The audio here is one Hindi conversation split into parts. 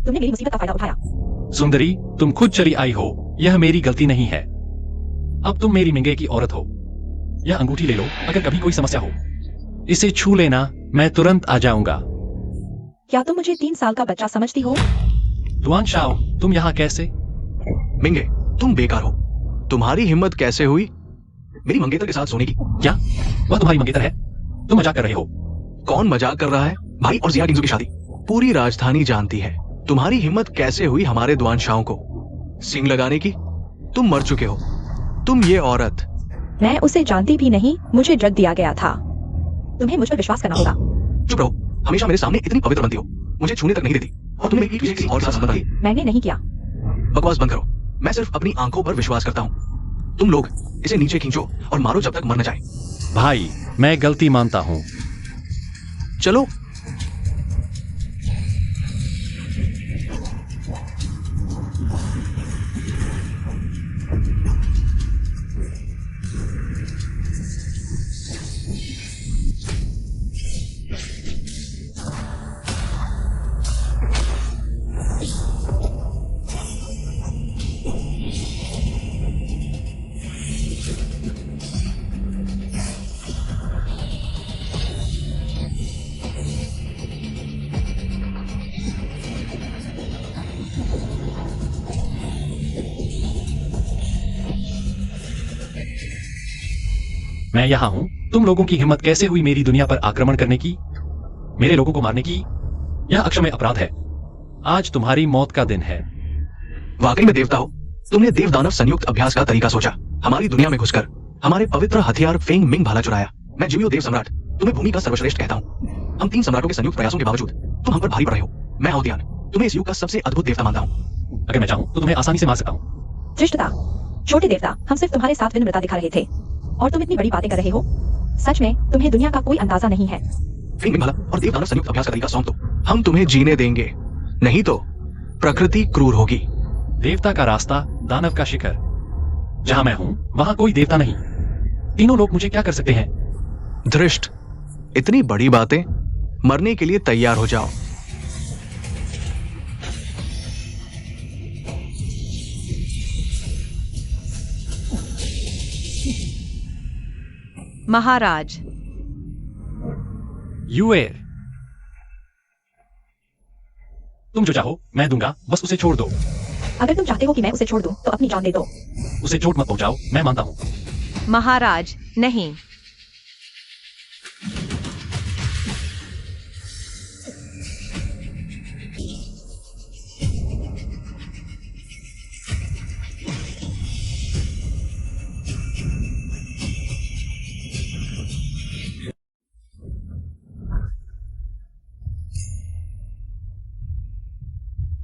तुमने मेरी मुसीबत का फायदा उठाया। सुंदरी, तुम खुद चली आई हो, यह मेरी गलती नहीं है। अब तुम मेरी मिंगे की औरत हो। यह अंगूठी ले लो, अगर कभी कोई समस्या हो इसे छू लेना, मैं तुरंत आ जाऊंगा। क्या तुम मुझे 3 साल का बच्चा समझती हो? दुआन शाओ, तुम यहाँ कैसे? मिंगे, तुम बेकार हो। तुम्हारी हिम्मत कैसे हुई मेरी मंगेतर के साथ सोने की? क्या वह तुम्हारी मंगेतर है? तुम मजाक कर रहे हो। कौन मजाक कर रहा है? भाई और जिया टिंजू की शादी पूरी राजधानी जानती है। तुम्हारी हिम्मत कैसे हुई हमारे दुआन शाह को सिंग लगाने की? तुम मर चुके हो। तुम ये औरत। मैं उसे जानती भी नहीं, मुझे ड्रग दिया गया था। तुम्हें मुझ पर विश्वास करना होगा। चुप रहो, हमेशा मेरे सामने इतनी पवित्र बनती हो, मुझे छूने तक नहीं देती, और तुमने पीठ पीछे किसी और के साथ संबंध बनाई। मैंने नहीं किया। बकवास बंद करो। मैं सिर्फ अपनी आंखों पर विश्वास करता हूँ। तुम लोग इसे नीचे खींचो और मारो जब तक मर न जाए। भाई, मैं गलती मानता हूँ। चलो। मैं यहाँ हूँ। तुम लोगों की हिम्मत कैसे हुई मेरी दुनिया पर आक्रमण करने की, मेरे लोगों को मारने की? यह अक्षम्य अपराध है। आज तुम्हारी मौत का दिन है। वाकई में देवता हो। तुमने देवदानव संयुक्त अभ्यास का तरीका सोचा, हमारी दुनिया में घुसकर हमारे पवित्र हथियार फेंग मिंग भाला चुराया। मैं जिमियो देव सम्राट तुम्हें भूमि का सर्वश्रेष्ठ कहता हूँ। हम 3 सम्राटों के संयुक्त प्रयासों के बावजूद तुम हम पर भारी पड़ रहे हो। मैं हाउदियान तुम्हें इस युग का सबसे अद्भुत देवता मानता हूँ। अगर मैं चाहूँ तो तुम्हें आसानी से मार सकता हूँ। धृष्टता, छोटे देवता, हम सिर्फ तुम्हारे साथ विनम्रता दिखा रहे थे और तुम इतनी बड़ी बातें कर रहे हो। सच में तुम्हें दुनिया का कोई अंदाजा नहीं है। फेंग मिंग भाला और देवदानव संयुक्त अभ्यास का तरीका सौंप दो, हम तुम्हें जीने देंगे, नहीं तो प्रकृति क्रूर होगी। देवता का रास्ता, दानव का शिखर। जहां मैं हूं वहां कोई देवता नहीं। तीनों लोग मुझे क्या कर सकते हैं? धृष्ट, इतनी बड़ी बातें, मरने के लिए तैयार हो जाओ। महाराज, यूएर, तुम जो चाहो मैं दूंगा, बस उसे छोड़ दो। अगर तुम चाहते हो कि मैं उसे छोड़ दूं, तो अपनी जान दे दो। उसे चोट मत पहुंचाओ, मैं मानता हूं। महाराज, नहीं।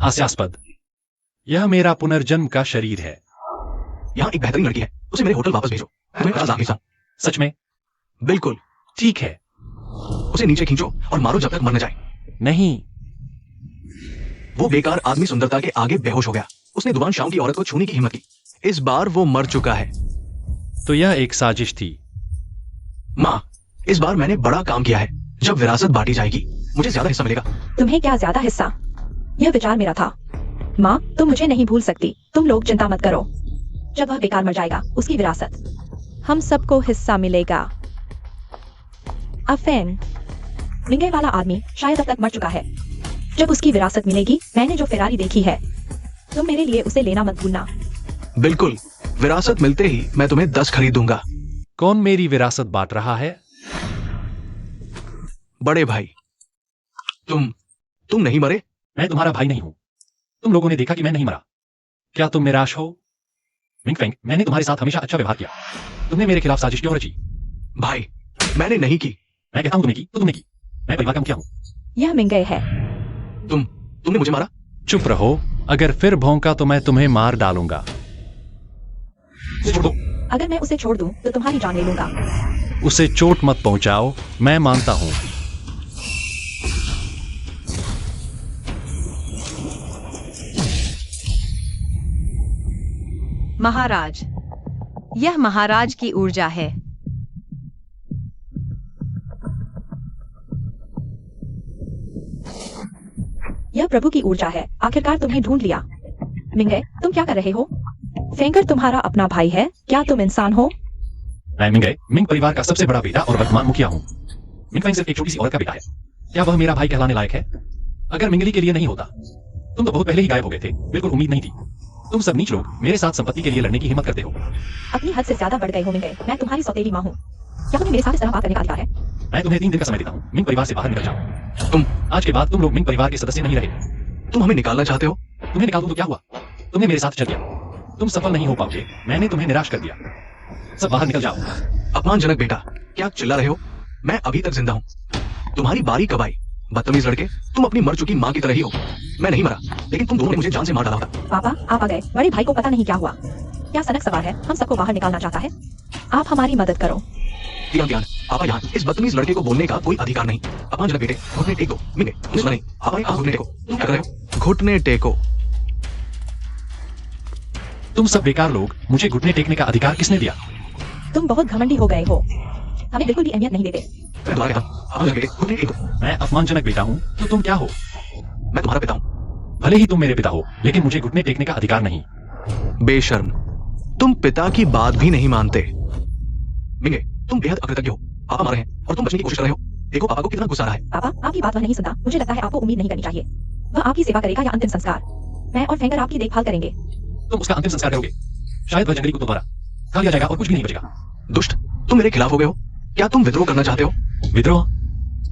हास्यास्पद। यह मेरा पुनर्जन्म का शरीर है। यहाँ एक बेहतरीन लड़की है, उसे मेरे होटल वापस भेजो। मैं तुम्हें 50 लाख भेजता हूं। सच में? बिल्कुल। ठीक है। उसे नीचे खींचो और मारो जब तक मर न जाए। नहीं। वो बेकार आदमी सुंदरता के आगे बेहोश हो गया। उसने दुआन शाह की औरत को छूने की हिम्मत की। इस बार वो मर चुका है। तो यह एक साजिश थी। माँ, इस बार मैंने बड़ा काम किया है। जब विरासत बांटी जाएगी मुझे ज्यादा हिस्सा मिलेगा। तुम्हें क्या ज्यादा हिस्सा? यह विचार मेरा था। माँ, तुम मुझे नहीं भूल सकती। तुम लोग चिंता मत करो। जब वह बेकार मर जाएगा, उसकी विरासत हम सबको हिस्सा मिलेगा। अफेन, मिंगे वाला आदमी शायद अब तक मर चुका है। जब उसकी विरासत मिलेगी, मैंने जो फेरारी देखी है, तुम मेरे लिए उसे लेना मत भूलना। बिल्कुल, विरासत मिलते ही मैं तुम्हें 10 खरीद दूंगा। कौन मेरी विरासत बांट रहा है? बड़े भाई। तुम नहीं मरे? मैं तुम्हारा भाई नहीं हूं। तुम लोगों ने देखा कि मैं नहीं मरा। क्या तुम निराश हो? मिंगफेंग, मैंने तुम्हारे साथ हमेशा अच्छा व्यवहार किया। तुमने मेरे खिलाफ साजिश क्यों रची? भाई, मैंने नहीं की। मैं कहता हूं तुमने की तो तुमने की। मैं परिवार का मुखिया हूं। यह मिंगे है। तुमने मुझे मारा? चुप रहो। अगर फिर भौंका तो मैं तुम्हें मार डालूंगा। उसे छोड़ दो। अगर मैं उसे छोड़ दूं, तो तुम्हारी जान ले लूंगा। उसे चोट मत पहुंचाओ, मैं मानता हूं। महाराज, यह महाराज की ऊर्जा है। यह प्रभु की ऊर्जा है, आखिरकार तुम्हें ढूंढ लिया। मिंगे, तुम क्या कर रहे हो? फेंगर तुम्हारा अपना भाई है, क्या तुम इंसान हो? मैं मिंग परिवार का सबसे बड़ा बेटा और वर्तमान मुखिया हूँ। मिंग फेंग सिर्फ एक छोटी सी औरत का बेटा है। क्या वह मेरा भाई कहलाने लायक है? अगर मिंगली के लिए नहीं होता तुम तो बहुत पहले ही गायब हो गए थे। बिल्कुल उम्मीद नहीं थी। तुम सब नीच लोग मेरे साथ संपत्ति के लिए लड़ने की हिम्मत करते हो। अपनी हद से ज्यादा बढ़ गए हो मिंगे। मैं तुम्हारी सौतेली माँ हूँ। क्या तुम्हें मेरे साथ इस तरह बात करने का अधिकार है? मैं तुम्हें 3 दिन का समय देता हूँ। मिंग परिवार से बाहर निकल जाओ। तुम आज के बाद तुम लोग मिंग परिवार के सदस्य नहीं रहे। तुम हमें निकालना चाहते हो? तुम्हें निकाल दूं तो क्या हुआ? तुमने मेरे साथ चल दिया। तुम सफल नहीं हो पाओगे। मैंने तुम्हें निराश कर दिया। सब बाहर निकल जाओ। अपमानजनक बेटा, क्या चिल्ला रहे हो? मैं अभी तक जिंदा हूँ। तुम्हारी बारी कब आई? बदतमीज लड़के, तुम अपनी मर चुकी माँ की तरह ही हो। मैं नहीं मरा, लेकिन तुम दोनों ने मुझे जान से मार डाला होता। पापा, आप आ गए। बड़े भाई को पता नहीं क्या हुआ। क्या सनक सवार है, हम सबको बाहर निकालना चाहता है। आप हमारी मदद करो। ध्यान, पापा यहाँ इस बदतमीज लड़के को बोलने का कोई अधिकार नहीं। अपमानजनक बेटे, घुटने टेको। मिंगे, तुम सुना नहीं? पापा घुटने टेको। तुम क्या कर रहे हो? घुटने टेको। तुम सब बेकार लोग, मुझे घुटने टेकने का अधिकार किसने दिया? तुम बहुत घमंडी हो गए हो। हमें बिल्कुल भी अहमियत नहीं देते। मैं तुम्हारा कहता हूँ, अपमानजनक बेटे, घुटने टेको। मैं अपमानजनक बेटा हूँ तो तुम क्या हो? मैं तुम्हारा पिता हूँ। भले ही तुम मेरे पिता हो, लेकिन मुझे घुटने टेकने का अधिकार नहीं। बेशर्म, तुम पिता की बात भी नहीं मानते। मिंगे, तुम बेहद अकृतज्ञ हो। पापा मारे हैं और तुम बचने की कोशिश कर रहे हो। देखो पापा को कितना गुस्सा आ रहा है। पापा, आपकी बात वह नहीं सुनता। मुझे लगता है आपको उम्मीद नहीं करनी चाहिए। वह आपकी सेवा करेगा या अंतिम संस्कार। मैं और फेंगर आपकी देखभाल करेंगे। तुम उसका अंतिम संस्कार करोगे। शायद वह जंगली कुत्तों द्वारा खा लिया जाएगा और कुछ भी नहीं बचेगा। दुष्ट, तुम मेरे खिलाफ हो गए हो। क्या तुम विद्रोह करना चाहते हो? विद्रोह?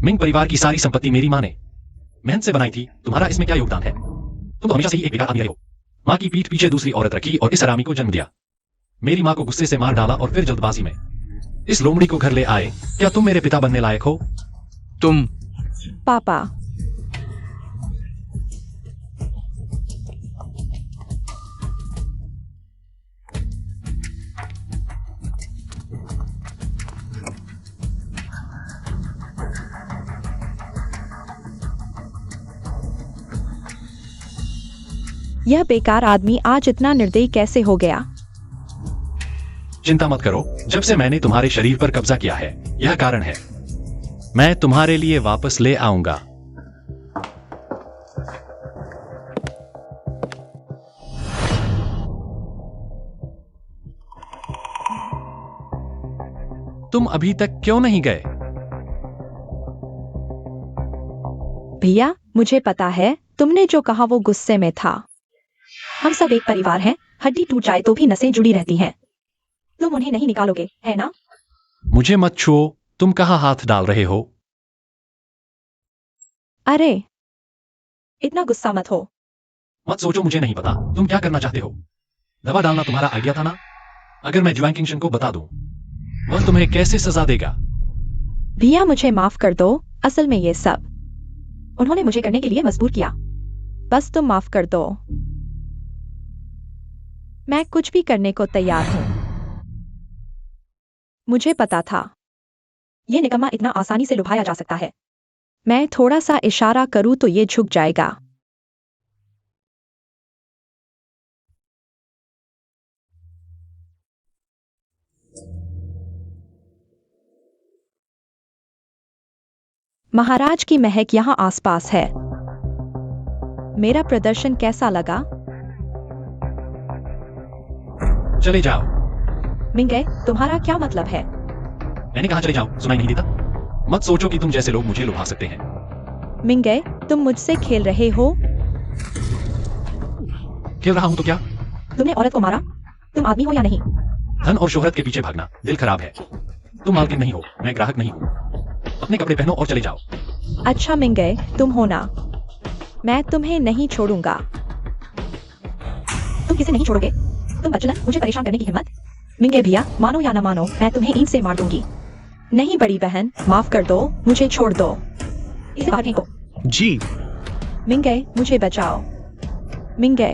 मिंग परिवार की सारी संपत्ति मेरी माँ ने मेहनत से बनाई थी। तुम्हारा इसमें क्या योगदान है? तुम तो हमेशा से ही एक बेकार आदमी रहे हो। माँ की पीठ पीछे दूसरी औरत रखी और इस हरामी को जन्म दिया। मेरी माँ को गुस्से से मार डाला और फिर जल्दबाजी में इस लोमड़ी को घर ले आए। क्या तुम मेरे पिता बनने लायक हो? तुम पापा, यह बेकार आदमी आज इतना निर्दयी कैसे हो गया? चिंता मत करो, जब से मैंने तुम्हारे शरीर पर कब्जा किया है यह कारण है। मैं तुम्हारे लिए वापस ले आऊंगा। तुम अभी तक क्यों नहीं गए? भैया, मुझे पता है तुमने जो कहा वो गुस्से में था। हम सब एक परिवार हैं। हड्डी टूट जाए तो भी नसें जुड़ी रहती हैं। तुम उन्हें नहीं निकालोगे, है ना? मुझे मत छुओ। तुम कहाँ हाथ डाल रहे हो? अरे, इतना गुस्सा मत हो। मत सोचो, मुझे नहीं पता तुम क्या करना चाहते हो। दवा डालना तुम्हारा आइडिया था ना? अगर मैं जुआंग किंगशन को बता दूं, वह तुम्हें कैसे सजा देगा? भैया, मुझे माफ कर दो। असल में ये सब उन्होंने मुझे करने के लिए मजबूर किया। बस तुम माफ कर दो। मैं कुछ भी करने को तैयार हूं। मुझे पता था ये निकम्मा इतना आसानी से लुभाया जा सकता है। मैं थोड़ा सा इशारा करूं तो ये झुक जाएगा। महाराज की महक यहां आसपास है। मेरा प्रदर्शन कैसा लगा? चले जाओ। मिंगे, तुम्हारा क्या मतलब है? मैंने कहा चले जाओ, सुनाई नहीं देता? मत सोचो कि तुम जैसे लोग मुझे लुभा सकते हैं। मिंगे, तुम मुझसे खेल रहे हो? खेल रहा हूं तो क्या? तुमने औरत को मारा। तुम आदमी हो या नहीं? धन और शोहरत के पीछे भागना दिल खराब है। तुम मालकिन नहीं हो, मैं ग्राहक नहीं हूं। अपने कपड़े पहनो और चले जाओ। अच्छा मिंगे, तुम हो ना। मैं तुम्हें नहीं छोड़ूंगा। तुम किसे नहीं छोड़ोगे? तुम अचलन मुझे परेशान करने की हिम्मत? मिंगे भैया, मानो या ना मानो, मैं तुम्हें ईंट से मार दूंगी। नहीं बड़ी बहन, माफ कर दो, मुझे छोड़ दो। इसे बाहर फेंको। जी। मिंगे, मुझे बचाओ। मिंगे।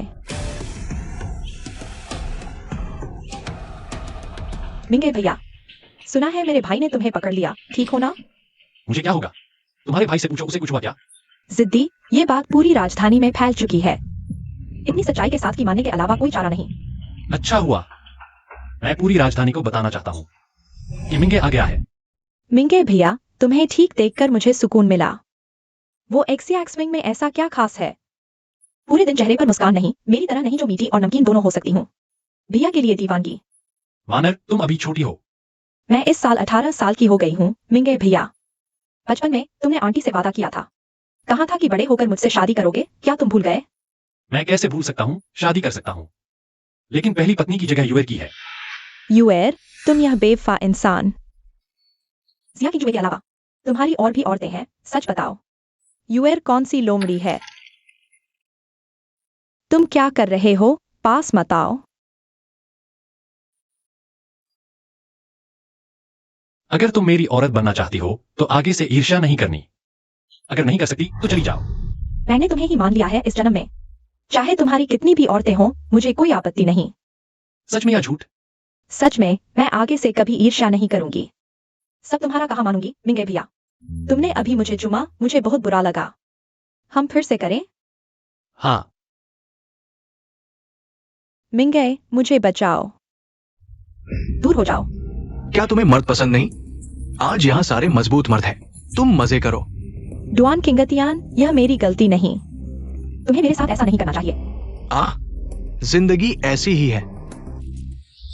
मिंगे भैया, सुना है मेरे भाई ने तुम्हें पकड़ लिया, ठीक हो ना? मुझे क्या होगा? तुम्हारे भाई से पूछो, उसे कुछ हुआ क्या? जिद्दी, ये बात पूरी राजधानी में फैल चुकी है। इतनी सच्चाई के साथ की मानने के अलावा कोई चारा नहीं। अच्छा हुआ। मैं पूरी राजधानी को बताना चाहता हूँ कि मिंगे आ गया है। मिंगे भैया, तुम्हें ठीक देखकर मुझे सुकून मिला। वो एक्सिया एक्स विंग में ऐसा क्या खास है पूरे दिन चेहरे पर मुस्कान नहीं, मेरी तरह नहीं जो मीठी और नमकीन दोनों हो सकती हूँ। भैया के लिए दीवानगी। वानर, तुम अभी छोटी हो। मैं इस साल 18 साल की हो गई हूँ, मिंगे भैया। बचपन में तुमने आंटी से वादा किया था। कहा था कि बड़े होकर मुझसे शादी करोगे, क्या तुम भूल गए? मैं कैसे भूल सकता हूँ, शादी कर सकता हूँ, लेकिन पहली पत्नी की जगह यूएर की है। यूएर, तुम यह बेवफा इंसान। जिया की जुए के अलावा तुम्हारी और भी औरतें हैं, सच बताओ। यूएर कौन सी लोमड़ी है? तुम क्या कर रहे हो, पास मत आओ। अगर तुम मेरी औरत बनना चाहती हो तो आगे से ईर्ष्या नहीं करनी। अगर नहीं कर सकती तो चली जाओ। मैंने तुम्हें ही मान लिया है इस जन्म में। चाहे तुम्हारी कितनी भी औरतें हों, मुझे कोई आपत्ति नहीं। सच में या झूठ? सच में, मैं आगे से कभी ईर्ष्या नहीं करूंगी। सब तुम्हारा कहा मानूंगी, मिंगे भैया। तुमने अभी मुझे चुमा, मुझे बहुत बुरा लगा। हम फिर से करें? हाँ। मिंगे, मुझे बचाओ। दूर हो जाओ। क्या तुम्हें मर्द पसंद नहीं? आज यहाँ सारे मजबूत मर्द हैं। तुम मजे करो। डुआन किंगतियान, यह मेरी गलती नहीं। तुम्हें मेरे साथ ऐसा नहीं करना चाहिए। जिंदगी ऐसी ही है।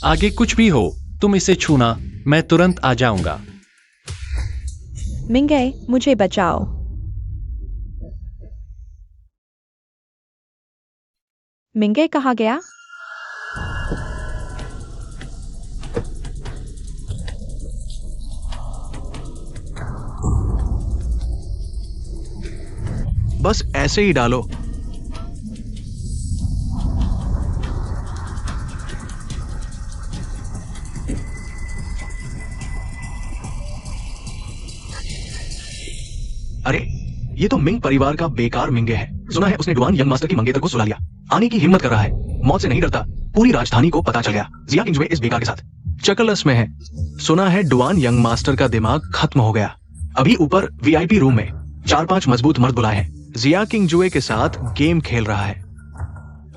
आगे कुछ भी हो, तुम इसे छूना, मैं तुरंत आ जाऊंगा। मिंगे, मुझे बचाओ। मिंगे कहाँ गया? बस ऐसे ही डालो। अरे, ये तो मिंग परिवार का बेकार मिंगे है। सुना है उसने डुआन यंग मास्टर की मंगेतर को सुला लिया। आने की हिम्मत कर रहा है। मौत से नहीं डरता। पूरी राजधानी को पता चल गया जिया किंगजुए इस बेकार के साथ चकलस में है। सुना है डुआन यंग मास्टर का दिमाग खत्म हो गया। अभी ऊपर वीआईपी रूम में 4-5 मजबूत मर्द बुलाए हैं। जिया किंगजुए के साथ गेम खेल रहा है।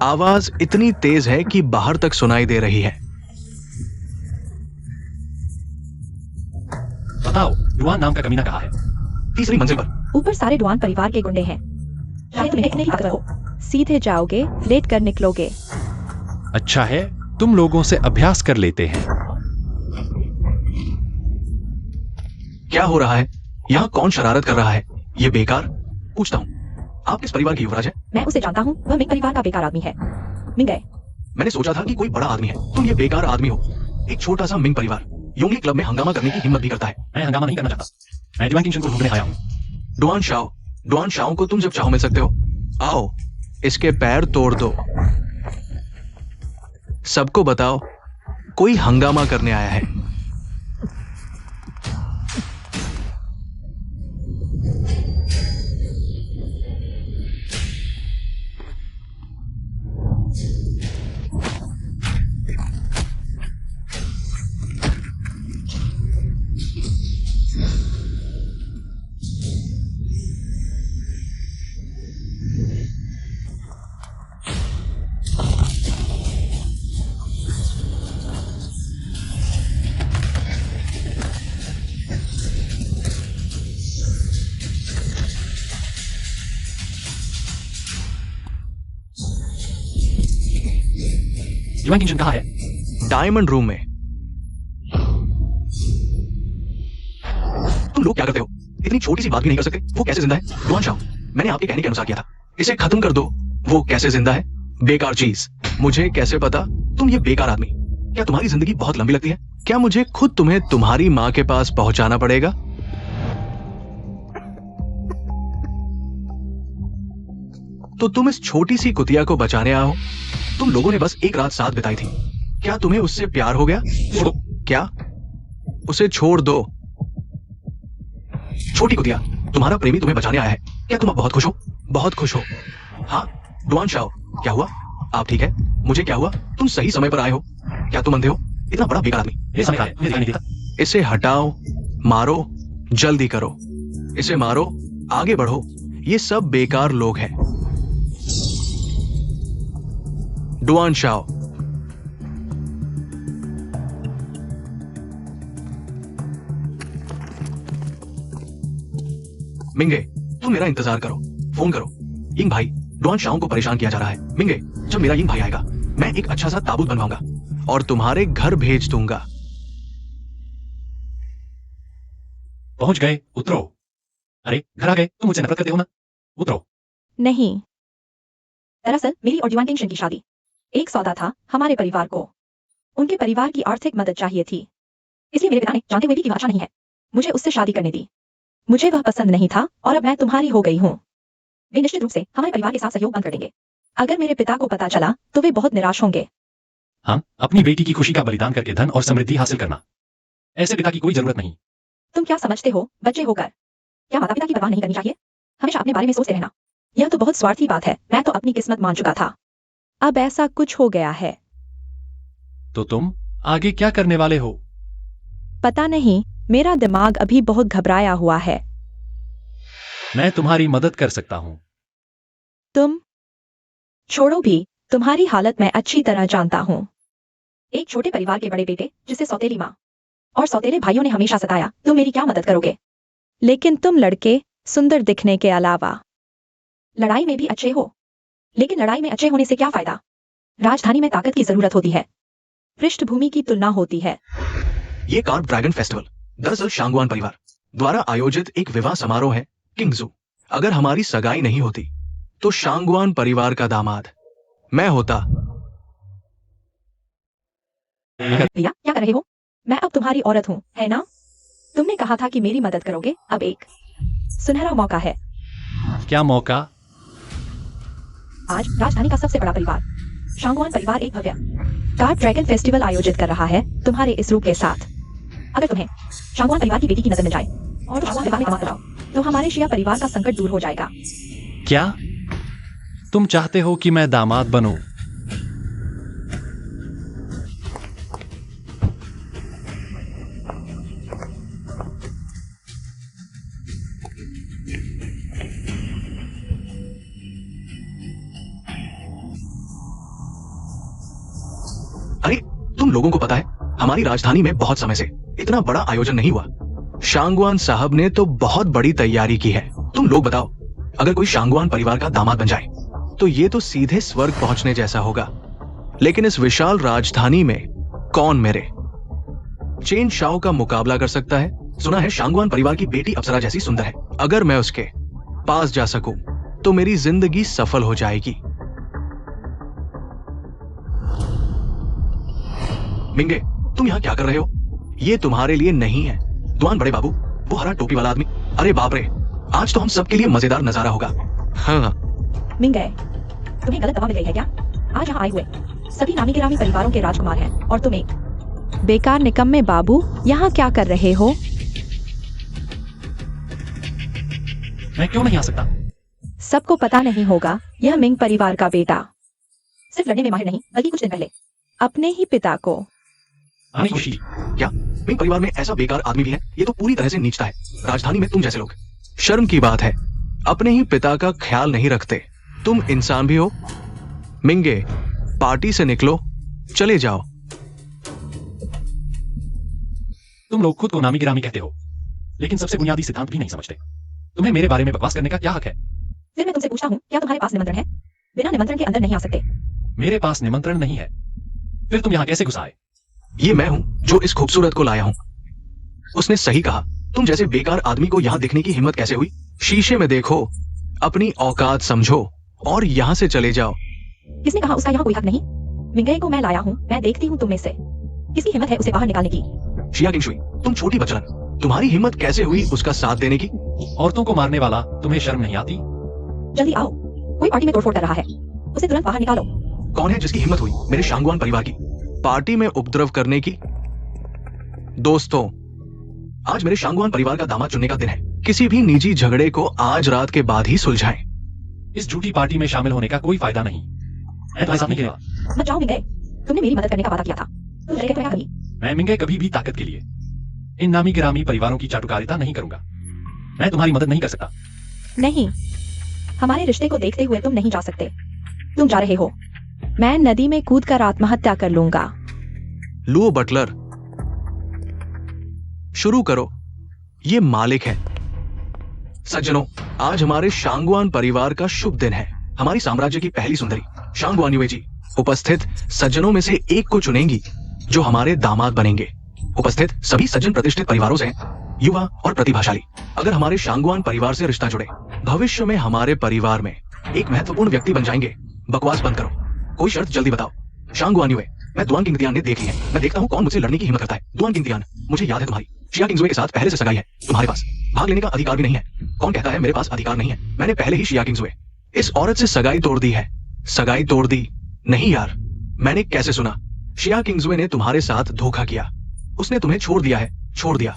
आवाज इतनी तेज है कि बाहर तक सुनाई दे रही है। बताओ, डुआन नाम का कमीना कहाँ है? तीसरी मंजिल पर। ऊपर सारे डुआन परिवार के गुंडे हैं। चाहे तुम इतने ही ताकतवर हो, सीधे जाओगे, लेट कर निकलोगे। अच्छा है, तुम लोगों से अभ्यास कर लेते हैं। क्या हो रहा है? यहाँ कौन शरारत कर रहा है? ये बेकार। पूछता हूँ, आप किस परिवार की युवराज है? मैं उसे जानता हूँ, वह मिंग परिवार का बेकार आदमी है। मिंग गए। मैंने सोचा था कि कोई बड़ा आदमी है। तुम ये बेकार आदमी हो। एक छोटा सा मिंग परिवार योंगली क्लब में हंगामा करने की हिम्मत भी करता है। मैं हंगामा नहीं करना चाहता। मैं डुआन किंगशन को ढूंढने आया हूँ। डुआन शाओ को तुम जब चाहो मिल सकते हो। आओ, इसके पैर तोड़ दो। सबको बताओ, कोई हंगामा करने आया है। डुआन किंगशन कहाँ है? डायमंड रूम में। तुम लोग क्या करते हो? इतनी छोटी सी बात भी नहीं कर सकते? वो कैसे जिंदा है? डुआन शाओ, मैंने आपके कहने के अनुसार किया था। इसे खत्म कर दो। वो कैसे जिंदा है? बेकार चीज। मुझे कैसे पता? तुम ये बेकार आदमी। क्या तुम्हारी जिंदगी बहुत लंबी लगती है? क्या मुझे खुद तुम्हें तुम्हारी माँ के पास पहुंचाना पड़ेगा? तो तुम इस छोटी सी कुतिया को बचाने आओ। तुम लोगों ने बस एक रात साथ बिताई थी। क्या तुम्हें उससे प्यार हो गया? क्या? उसे छोड़ दो। छोटी कुतिया, तुम्हारा प्रेमी तुम्हें बचाने आया है। क्या तुम अब बहुत खुश हो? बहुत खुश हो? हाँ, डुआन शाओ, क्या हुआ? आप ठीक है? मुझे क्या हुआ? तुम सही समय पर आए हो। क्या तुम अंधे हो? इतना बड़ा बेकार आदमी। ये समय का है, मुझे दिखाई नहीं देता। इसे हटाओ, मारो, जल्दी करो। इसे मारो, आगे बढ़ो। ये सब बेकार लोग हैं। डुआन शाओ, मिंगे, तुम मेरा इंतजार करो। फोन करो। यिंग भाई, डॉन शाओ को परेशान किया जा रहा है। मिंगे, जब मेरा यिंग भाई आएगा, मैं एक अच्छा सा ताबूत बनवाऊंगा और तुम्हारे घर भेज दूंगा। पहुंच गए, उतरो। अरे घर आ गए, तुम मुझसे नफरत करते हो ना? उतरो। नहीं, दरअसल मेरी और युआन किंगशन की शादी एक सौदा था हमारे परिवार को। उनके परिवार की आर्थिक मदद चाहिए थी, इसलिए मेरे पिता ने जानते हुए भी कि वह अच्छा नहीं है, मुझे उससे शादी करने दी। मुझे वह पसंद नहीं था और अब मैं तुम्हारी हो गई हूँ। वे निश्चित रूप से हमारे परिवार के साथ सहयोग बंद कर देंगे। अगर मेरे पिता को पता चला तो वे बहुत निराश होंगे। हाँ, अपनी बेटी की खुशी का बलिदान करके धन और समृद्धि हासिल करना, ऐसे पिता की कोई जरूरत नहीं। तुम क्या समझते हो बच्चे होकर? क्या माता पिता की परवाह नहीं करनी चाहिए? हमेशा अपने बारे में सोचते रहना, यह तो बहुत स्वार्थी बात है। मैं तो अपनी किस्मत मान चुका था, अब ऐसा कुछ हो गया है। तो तुम आगे क्या करने वाले हो? पता नहीं, मेरा दिमाग अभी बहुत घबराया हुआ है। मैं तुम्हारी मदद कर सकता हूँ। तुम छोड़ो भी, तुम्हारी हालत मैं अच्छी तरह जानता हूँ। एक छोटे परिवार के बड़े बेटे जिसे सौतेली माँ और सौतेले भाइयों ने हमेशा सताया, तुम मेरी क्या मदद करोगे? लेकिन तुम लड़के सुंदर दिखने के अलावा लड़ाई में भी अच्छे हो। लेकिन लड़ाई में अच्छे होने से क्या फायदा? राजधानी में ताकत की जरूरत होती है, पृष्ठभूमि की तुलना होती है। ये कार्ड ड्रैगन फेस्टिवल दरअसल शांगवान परिवार द्वारा आयोजित एक विवाह समारोह है। किंगजू, अगर हमारी सगाई नहीं होती तो शांगवान परिवार का दामाद मैं होता। भैया क्या कर रहे हो? मैं अब तुम्हारी औरत हूँ, है ना? तुमने कहा था कि मेरी मदद करोगे, अब एक सुनहरा मौका है। क्या मौका? आज राजधानी का सबसे बड़ा परिवार शांगवान परिवार एक भव्य कार्ड ड्रैगन फेस्टिवल आयोजित कर रहा है तुम्हारे इस रूप के साथ। अगर तुम्हें शांगवान परिवार की बेटी की नजर मिल जाए और तुम शांगवान परिवार में कमा जाओ तो हमारे शिया परिवार का संकट दूर हो जाएगा। क्या तुम चाहते हो कि मैं दामाद बनूं? अरे तुम लोगों को पता है, हमारी राजधानी में बहुत समय से इतना बड़ा आयोजन नहीं हुआ। शांगवान साहब ने तो बहुत बड़ी तैयारी की है। तुम लोग बताओ, अगर कोई शांगवान परिवार का दामाद बन जाए तो ये तो सीधे स्वर्ग पहुंचने जैसा होगा। लेकिन इस विशाल राजधानी में कौन मेरे चेन शाओ का मुकाबला कर सकता है? सुना है शांगवान परिवार की बेटी अप्सरा जैसी सुंदर है। अगर मैं उसके पास जा सकूं तो मेरी जिंदगी सफल हो जाएगी। मिंगे, तुम यहाँ क्या कर रहे हो? ये तुम्हारे लिए नहीं है। दुआन बड़े बाबू, वो हरा टोपी वाला आदमी, अरे बाप रे, आज तो हम सबके लिए मजेदार नजारा होगा। हाँ, मिंगे, तुम्हें गलत दवा मिल गई है क्या? आज यहाँ आए हुए सभी नामी गिरामी परिवारों के राजकुमार हैं और तुम एक बेकार निकम्मे बाबू यहाँ क्या कर रहे हो? मैं क्यों नहीं आ सकता? सबको पता नहीं होगा, यह मिंग परिवार का बेटा सिर्फ लड़ने में माहिर नहीं बल्कि कुछ दिन पहले अपने ही पिता को आने की खुशी। क्या मिंग परिवार में ऐसा बेकार आदमी भी है? ये तो पूरी तरह से नीचता है। राजधानी में तुम जैसे लोग, शर्म की बात है, अपने ही पिता का ख्याल नहीं रखते। तुम इंसान भी हो। मिंगे, पार्टी से निकलो, चले जाओ। तुम लोग खुद को नामी गिरामी कहते हो, लेकिन सबसे बुनियादी सिद्धांत भी नहीं समझते। तुम्हें मेरे बारे में बकवास करने का क्या हक है? फिर मैं तुमसे पूछता हूँ, क्या तुम्हारे पास निमंत्रण है? बिना निमंत्रण के अंदर नहीं आ सकते। मेरे पास निमंत्रण नहीं है, फिर तुम यहाँ कैसे घुस आए? ये मैं हूं जो इस खूबसूरत को लाया हूं। उसने सही कहा। तुम जैसे बेकार आदमी को यहाँ दिखने की हिम्मत कैसे हुई? शीशे में देखो, अपनी औकात समझो और यहाँ से चले जाओ। किसने कहा उसका यहाँ कोई हक नहीं? मिंगे को मैं लाया हूँ, मैं देखती हूँ तुम में से किसकी हिम्मत है उसे बाहर निकालने की। शिया किंगशुई, तुम छोटी बचलन, तुम्हारी हिम्मत कैसे हुई उसका साथ देने की? औरतों को मारने वाला तुम्हें शर्म नहीं आती? जल्दी आओ, कोई पार्टी में तोड़फोड़ कर रहा है, उसे तुरंत बाहर निकालो। कौन है जिसकी हिम्मत हुई मेरे शांगवान परिवार की पार्टी में उपद्रव करने की? दोस्तों, आज मेरे शांगवान परिवार का दामाद चुनने का दिन है। किसी भी निजी झगड़े को आज रात के बाद ही सुलझाएं। इस झूठी पार्टी में शामिल होने का कोई फायदा नहीं। मैं तुम्हारे साथ नहीं खेलूंगा। मत जाओ मिंगे, तुमने मेरी मदद करने का वादा किया था, तुम डरे तो क्या करी? मैं मिंगे कभी भी ताकत के लिए इन नामी गिरामी परिवारों की चाटुकारिता नहीं करूंगा। मैं तुम्हारी मदद नहीं कर सकता। नहीं, हमारे रिश्ते को देखते हुए तुम नहीं जा सकते। तुम जा रहे हो, मैं नदी में कूदकर आत्महत्या कर लूंगा। लुओ बटलर, शुरू करो। ये मालिक है। सज्जनों, आज हमारे शांगवान परिवार का शुभ दिन है। हमारी साम्राज्य की पहली सुंदरी शांगवान युए जी उपस्थित सज्जनों में से एक को चुनेंगी जो हमारे दामाद बनेंगे। उपस्थित सभी सज्जन प्रतिष्ठित परिवारों से हैं, युवा और प्रतिभाशाली। अगर हमारे शांगवान परिवार से रिश्ता जुड़े, भविष्य में हमारे परिवार में एक महत्वपूर्ण व्यक्ति बन जाएंगे। बकवास बंद करो, कोई शर्त जल्दी बताओ। शांगवान युए, मैं दुआन किंगतियान ने देख ली है। मैं देखता हूँ कौन मुझसे लड़ने की हिम्मत करता है। दुआन किंगतियान, मुझे याद है तुम्हारी शिया किंगजुए के साथ पहले से सगाई है। तुम्हारे पास भाग लेने का अधिकार भी नहीं है। कौन कहता है मेरे पास अधिकार नहीं है? मैंने पहले ही शिया किंगजुए इस औरत से सगाई तोड़ दी है। सगाई तोड़ दी? नहीं यार, मैंने कैसे सुना? शिया किंगजुए ने तुम्हारे साथ धोखा किया। उसने तुम्हें छोड़ दिया है। छोड़ दिया?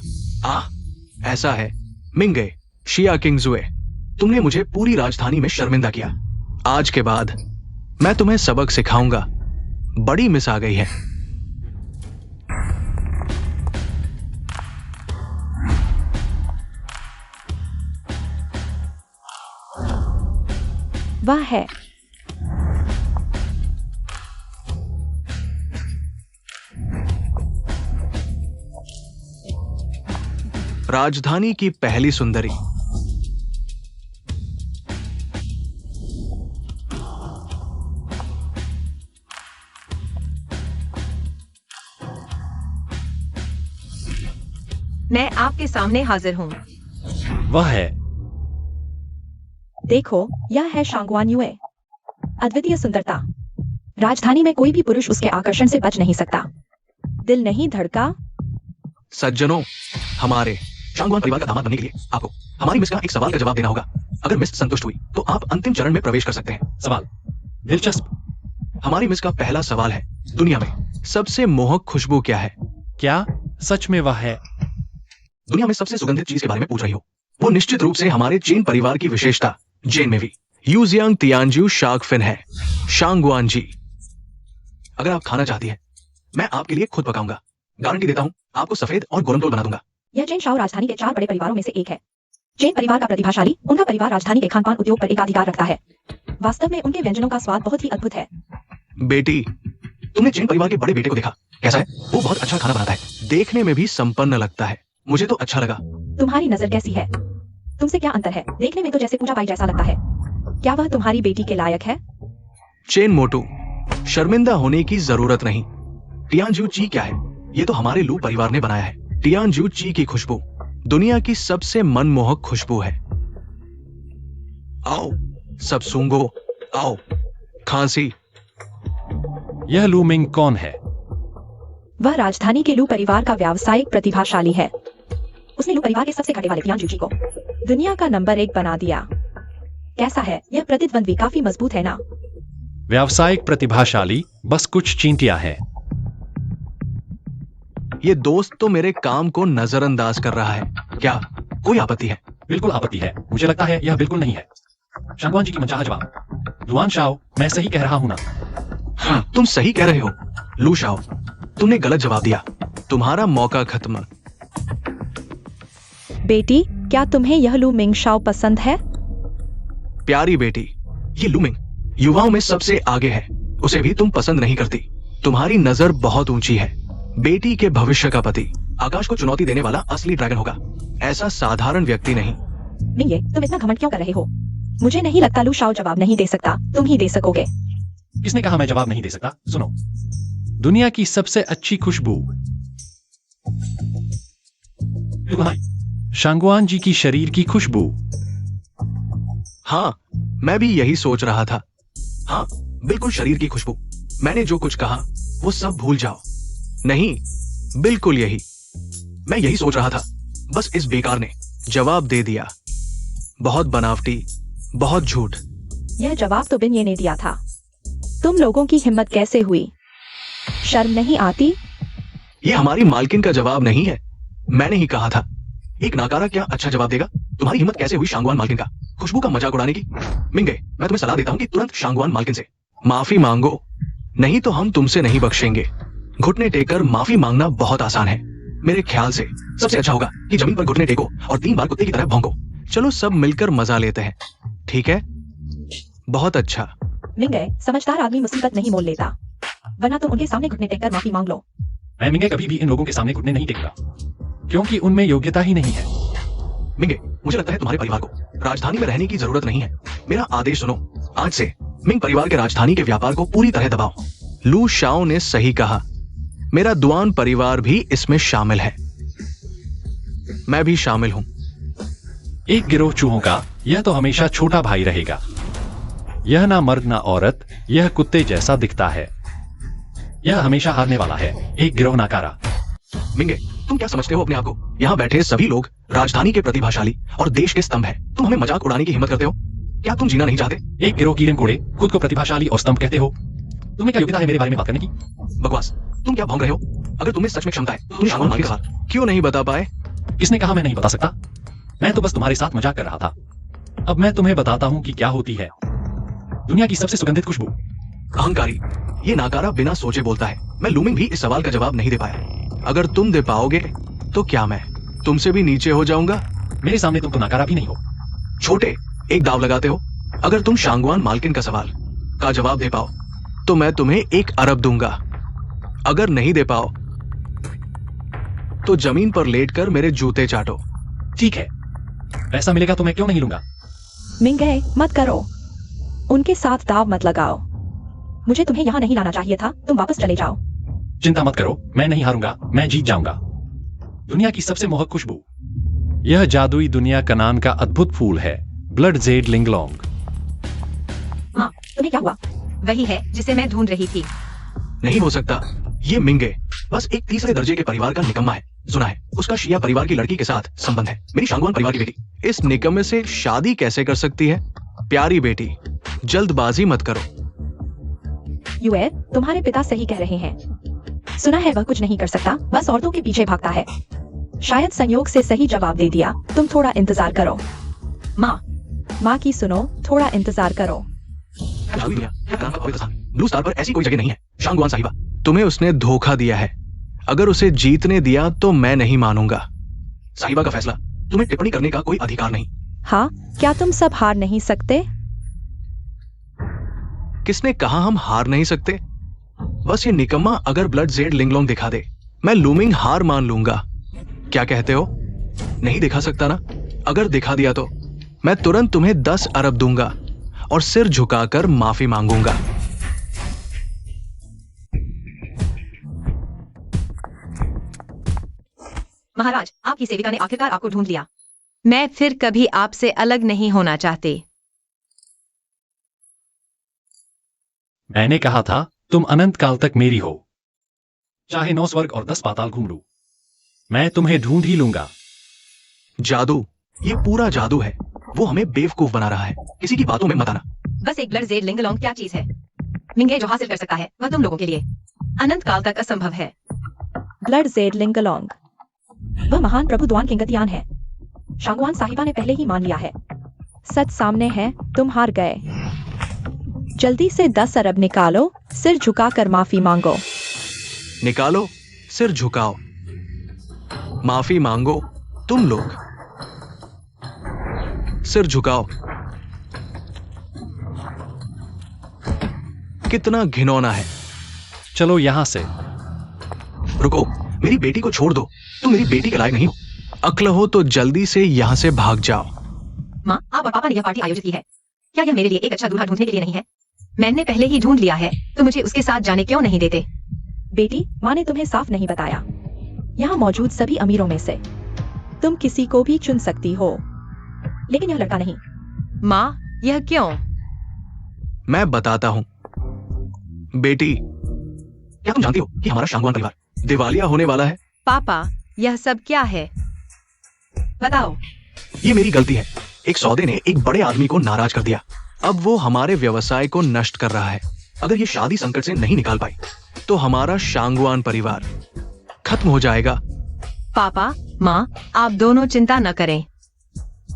ऐसा है मिंगे शिया किंगजुए, तुमने मुझे पूरी राजधानी में शर्मिंदा किया। आज के बाद मैं तुम्हें सबक सिखाऊंगा। बड़ी मिस आ गई है। वह है। राजधानी की पहली सुंदरी। मैं आपके सामने हाजिर हूँ। वह है। देखो, यह है शांगवान युए। अद्वितीय सुंदरता। राजधानी में कोई भी पुरुष उसके आकर्षण से बच नहीं सकता। दिल नहीं धड़का? सज्जनों, हमारे शांगवान परिवार का दामाद बनने के लिए आपको हमारी मिस का एक सवाल का जवाब देना होगा। अगर मिस संतुष्ट हुई तो आप अंतिम चरण में प्रवेश कर सकते हैं। सवाल दिलचस्प। हमारी मिस का पहला सवाल है, दुनिया में सबसे मोहक खुशबू क्या है? क्या सच में वह है? दुनिया में सबसे सुगंधित चीज के बारे में पूछ रही हो? वो निश्चित रूप से हमारे चीन परिवार की विशेषता जेन में भी यूजियांग तियानजू शार्क फिन है। शांगवान जी, अगर आप खाना चाहती हैं, मैं आपके लिए खुद पकाऊंगा। गारंटी देता हूं, आपको सफेद और गोरमटोल बना दूंगा। यह चेन शाओ राजधानी के 4 बड़े परिवारों में से एक है। चेन परिवार का प्रतिभाशाली, उनका परिवार राजधानी के खानपान उद्योग पर एकाधिकार रखता है। वास्तव में उनके व्यंजनों का स्वाद बहुत ही अद्भुत है। बेटी, तुमने चेन परिवार के बड़े बेटे को देखा? कैसा है? वो बहुत अच्छा खाना बनाता है। देखने में भी संपन्न लगता है। मुझे तो अच्छा लगा। तुम्हारी नजर कैसी है? तुमसे क्या अंतर है? देखने में तो जैसे पूजा बाई जैसा लगता है। क्या वह तुम्हारी बेटी के लायक है? चेन मोटू, शर्मिंदा होने की जरूरत नहीं। टियानजू ची क्या है? ये तो हमारे लू परिवार ने बनाया है। टियानजू ची की खुशबू दुनिया की सबसे मनमोहक खुशबू है। आओ सब सूंघो, आओ। खांसी। यह लू मिंग कौन है? वह राजधानी के लू परिवार का व्यावसायिक प्रतिभाशाली है। उसने लू परिवार के सबसे घटे वाले टियानजू ची को दुनिया का नंबर 1 बना दिया। कैसा है? यह प्रतिद्वंद्वी काफी मजबूत है ना? व्यावसायिक प्रतिभाशाली बस कुछ चींटियां हैं। ये दोस्त तो मेरे काम को नजरअंदाज कर रहा है। क्या कोई आपत्ति है? बिल्कुल आपत्ति है। मुझे लगता है यह बिल्कुल नहीं है। शांगवान जी की मनचाहा जवाब। लुआन शाओ, मैं सही कह रहा हूं ना? हाँ, तुम सही कह रहे हो। लू शाओ, तुमने गलत जवाब दिया। तुम्हारा मौका खत्म। बेटी, क्या तुम्हें यह लू मिंग शाओ पसंद है? प्यारी बेटी, ये लू मिंग युवाओं में सबसे आगे है। उसे भी तुम पसंद नहीं करती। तुम्हारी नजर बहुत ऊंची है। बेटी के भविष्य का पति आकाश को चुनौती देने वाला असली ड्रैगन होगा, ऐसा साधारण व्यक्ति नहीं। मिंगे, तुम इतना घमंड क्यों कर रहे हो? मुझे नहीं लगता लू शाओ जवाब नहीं दे सकता। तुम ही दे सकोगे। किसने कहा मैं जवाब नहीं दे सकता? सुनो, दुनिया की सबसे अच्छी खुशबू शांगवान जी की शरीर की खुशबू। हाँ, मैं भी यही सोच रहा था। हाँ, बिल्कुल शरीर की खुशबू। मैंने जो कुछ कहा वो सब भूल जाओ। नहीं, बिल्कुल यही। मैं यही सोच रहा था, बस इस बेकार ने जवाब दे दिया। बहुत बनावटी, बहुत झूठ। यह जवाब तो बिन ये ने दिया था। तुम लोगों की हिम्मत कैसे हुई? शर्म नहीं आती? ये हमारी मालकिन का जवाब नहीं है। मैंने ही कहा था। एक नाकारा क्या अच्छा जवाब देगा? तुम्हारी हिम्मत कैसे हुई शांगवान मालकिन का खुशबू का मजाक उड़ाने की? मिंगे, मैं तुम्हें सलाह देता हूं कि तुरंत शांगवान मालकिन से माफी मांगो, नहीं तो हम तुमसे नहीं बख्शेंगे। घुटने टेककर माफी मांगना बहुत आसान है। मेरे ख्याल से सबसे अच्छा होगा कि जमीन पर घुटने टेको और 3 बार कुत्ते की तरह भौंको। चलो सब मिलकर मजा लेते हैं, ठीक है? बहुत अच्छा। मिंगे, समझदार आदमी मुसीबत नहीं मोल लेता, वरना तुम उनके सामने घुटने टेककर माफी मांग लो। मैं मिंगे कभी भी इन लोगों के सामने घुटने नहीं टेकूंगा, क्योंकि उनमें योग्यता ही नहीं है। मिंगे, मुझे लगता है तुम्हारे परिवार को राजधानी में रहने की जरूरत नहीं है। मेरा आदेश सुनो। आज से मिंग परिवार के राजधानी के व्यापार को पूरी तरह दबाओ। लू शाओ ने सही कहा, मेरा दुआन परिवार भी इसमें शामिल है। मैं भी शामिल हूं। एक गिरोह चूहों का यह तो हमेशा छोटा भाई रहेगा। यह ना मर्द ना औरत, यह कुत्ते जैसा दिखता है। यह हमेशा हारने वाला है, एक गिरोह नाकारा। मिंगे, तुम क्या समझते हो अपने आप को? यहाँ बैठे सभी लोग राजधानी के प्रतिभाशाली और देश के स्तंभ हैं। तुम हमें मजाक उड़ाने की हिम्मत करते हो? क्या तुम जीना नहीं चाहते? एक गिरोह कीड़े कोड़े खुद को प्रतिभाशाली और स्तंभ कहते हो। तुम्हें क्या योग्यता है मेरे बारे में बात करने की? बकवास। तुम क्या भौंक रहे हो? अगर तुम्हें सच में क्षमता है तो तुम शांगवान माल के सवाल क्यों नहीं बता पाए? किसने कहा मैं नहीं बता सकता? मैं तो बस तुम्हारे साथ मजाक कर रहा था। अब मैं तुम्हें बताता हूँ कि क्या होती है दुनिया की सबसे सुगंधित खुशबू। अहंकारी, ये नाकारा बिना सोचे बोलता है। मैं लूमिंग भी इस सवाल का जवाब नहीं दे पाया। अगर तुम दे पाओगे तो क्या मैं तुमसे भी नीचे हो जाऊंगा? मेरे सामने तुम तो नाकारा भी नहीं हो। छोटे, एक दाव लगाते हो। अगर तुम शांगवान मालकिन का सवाल का जवाब दे पाओ तो मैं तुम्हें 1 अरब दूंगा। अगर नहीं दे पाओ तो जमीन पर लेटकर मेरे जूते चाटो। ठीक है, पैसा मिलेगा तो मैं क्यों नहीं लूंगा। मिंगे, मत करो। उनके साथ दाव मत लगाओ। मुझे तुम्हें यहाँ नहीं लाना चाहिए था। तुम वापस चले जाओ। चिंता मत करो, मैं नहीं हारूंगा, मैं जीत जाऊंगा। दुनिया की सबसे मोहक खुशबू। यह जादुई दुनिया कनान का अद्भुत फूल है, ब्लड जेड लिंगलोंग। माँ, तुम्हें क्या हुआ? वही है जिसे मैं ढूंढ रही थी। नहीं हो सकता। ये मिंगे बस एक तीसरे दर्जे के परिवार का निकम्मा है। सुना है उसका शिया परिवार की लड़की के साथ संबंध है, मेरी शांगवान परिवार की बेटी। इस निकम्मे से शादी कैसे कर सकती है? प्यारी बेटी, जल्दबाजी मत करो। युएर, तुम्हारे पिता सही कह रहे हैं। सुना है वह कुछ नहीं कर सकता, बस औरतों के पीछे भागता है। शायद संयोग से सही जवाब दे दिया। तुम थोड़ा इंतजार करो। माँ की सुनो, थोड़ा इंतजार करो। ब्लू स्टार पर ऐसी कोई जगह नहीं है। शांगवान साहिबा, तुम्हें उसने धोखा दिया है। अगर उसे जीतने दिया तो मैं नहीं मानूंगा। साहिबा का फैसला, तुम्हें टिप्पणी करने का कोई अधिकार नहीं। हाँ, क्या तुम सब हार नहीं सकते? किसने कहा हम हार नहीं सकते? बस ये निकम्मा अगर ब्लड जेड लिंगलोंग दिखा दे, मैं लूमिंग हार मान लूंगा। क्या कहते हो? नहीं दिखा सकता ना? अगर दिखा दिया तो मैं तुरंत तुम्हें 10 अरब दूंगा और सिर झुकाकर माफी मांगूंगा। महाराज, आपकी सेविका ने आखिरकार आपको ढूंढ लिया। मैं फिर कभी आपसे अलग नहीं होना चाहती। मैंने कहा था तुम अनंत काल तक मेरी हो। चाहे 9 स्वर्ग और 10 पाताल घूम लूं, मैं तुम्हें ढूंढ ही लूंगा। जादू, ये पूरा जादू है। वो हमें बेवकूफ बना रहा है। किसी की बातों में मत आना। बस एक ब्लड जेड लिंगलोंग क्या चीज है? मिंगे जो हासिल कर सकता है वह तुम लोगों के लिए अनंत काल तक असंभव है। ब्लड जेड लिंगलोंग, वह महान प्रभु द्वान किंगतियान है। शांगवान साहिबा ने पहले ही मान लिया है। सच सामने है, तुम हार गए। जल्दी से 10 अरब निकालो, सिर झुकाकर माफी मांगो। निकालो, सिर झुकाओ, माफी मांगो। तुम लोग सिर झुकाओ। कितना घिनौना है। चलो यहां से। रुको, मेरी बेटी को छोड़ दो। तुम मेरी बेटी के लायक नहीं हो। अक्ल हो तो जल्दी से यहाँ से भाग जाओ। माँ, आप और पापा ने यह पार्टी आयोजित की है। क्या यह मेरे लिए एक अच्छा दूल्हा ढूंढने के लिए नहीं है? मैंने पहले ही ढूंढ लिया है, तो मुझे उसके साथ जाने क्यों नहीं देते? बेटी, माँ ने तुम्हें साफ नहीं बताया। यहाँ मौजूद सभी अमीरों में से तुम किसी को भी चुन सकती हो, लेकिन यह लड़का नहीं। माँ, यह क्यों? मैं बताता हूँ। बेटी, क्या तुम जानती हो कि हमारा शांगवान परिवार दिवालिया होने वाला है? पापा, यह सब क्या है? बताओ। ये मेरी गलती है। एक सौदे ने एक बड़े आदमी को नाराज कर दिया। अब वो हमारे व्यवसाय को नष्ट कर रहा है। अगर ये शादी संकट से नहीं निकाल पाई तो हमारा शांगवान परिवार खत्म हो जाएगा। पापा, माँ, आप दोनों चिंता न करें।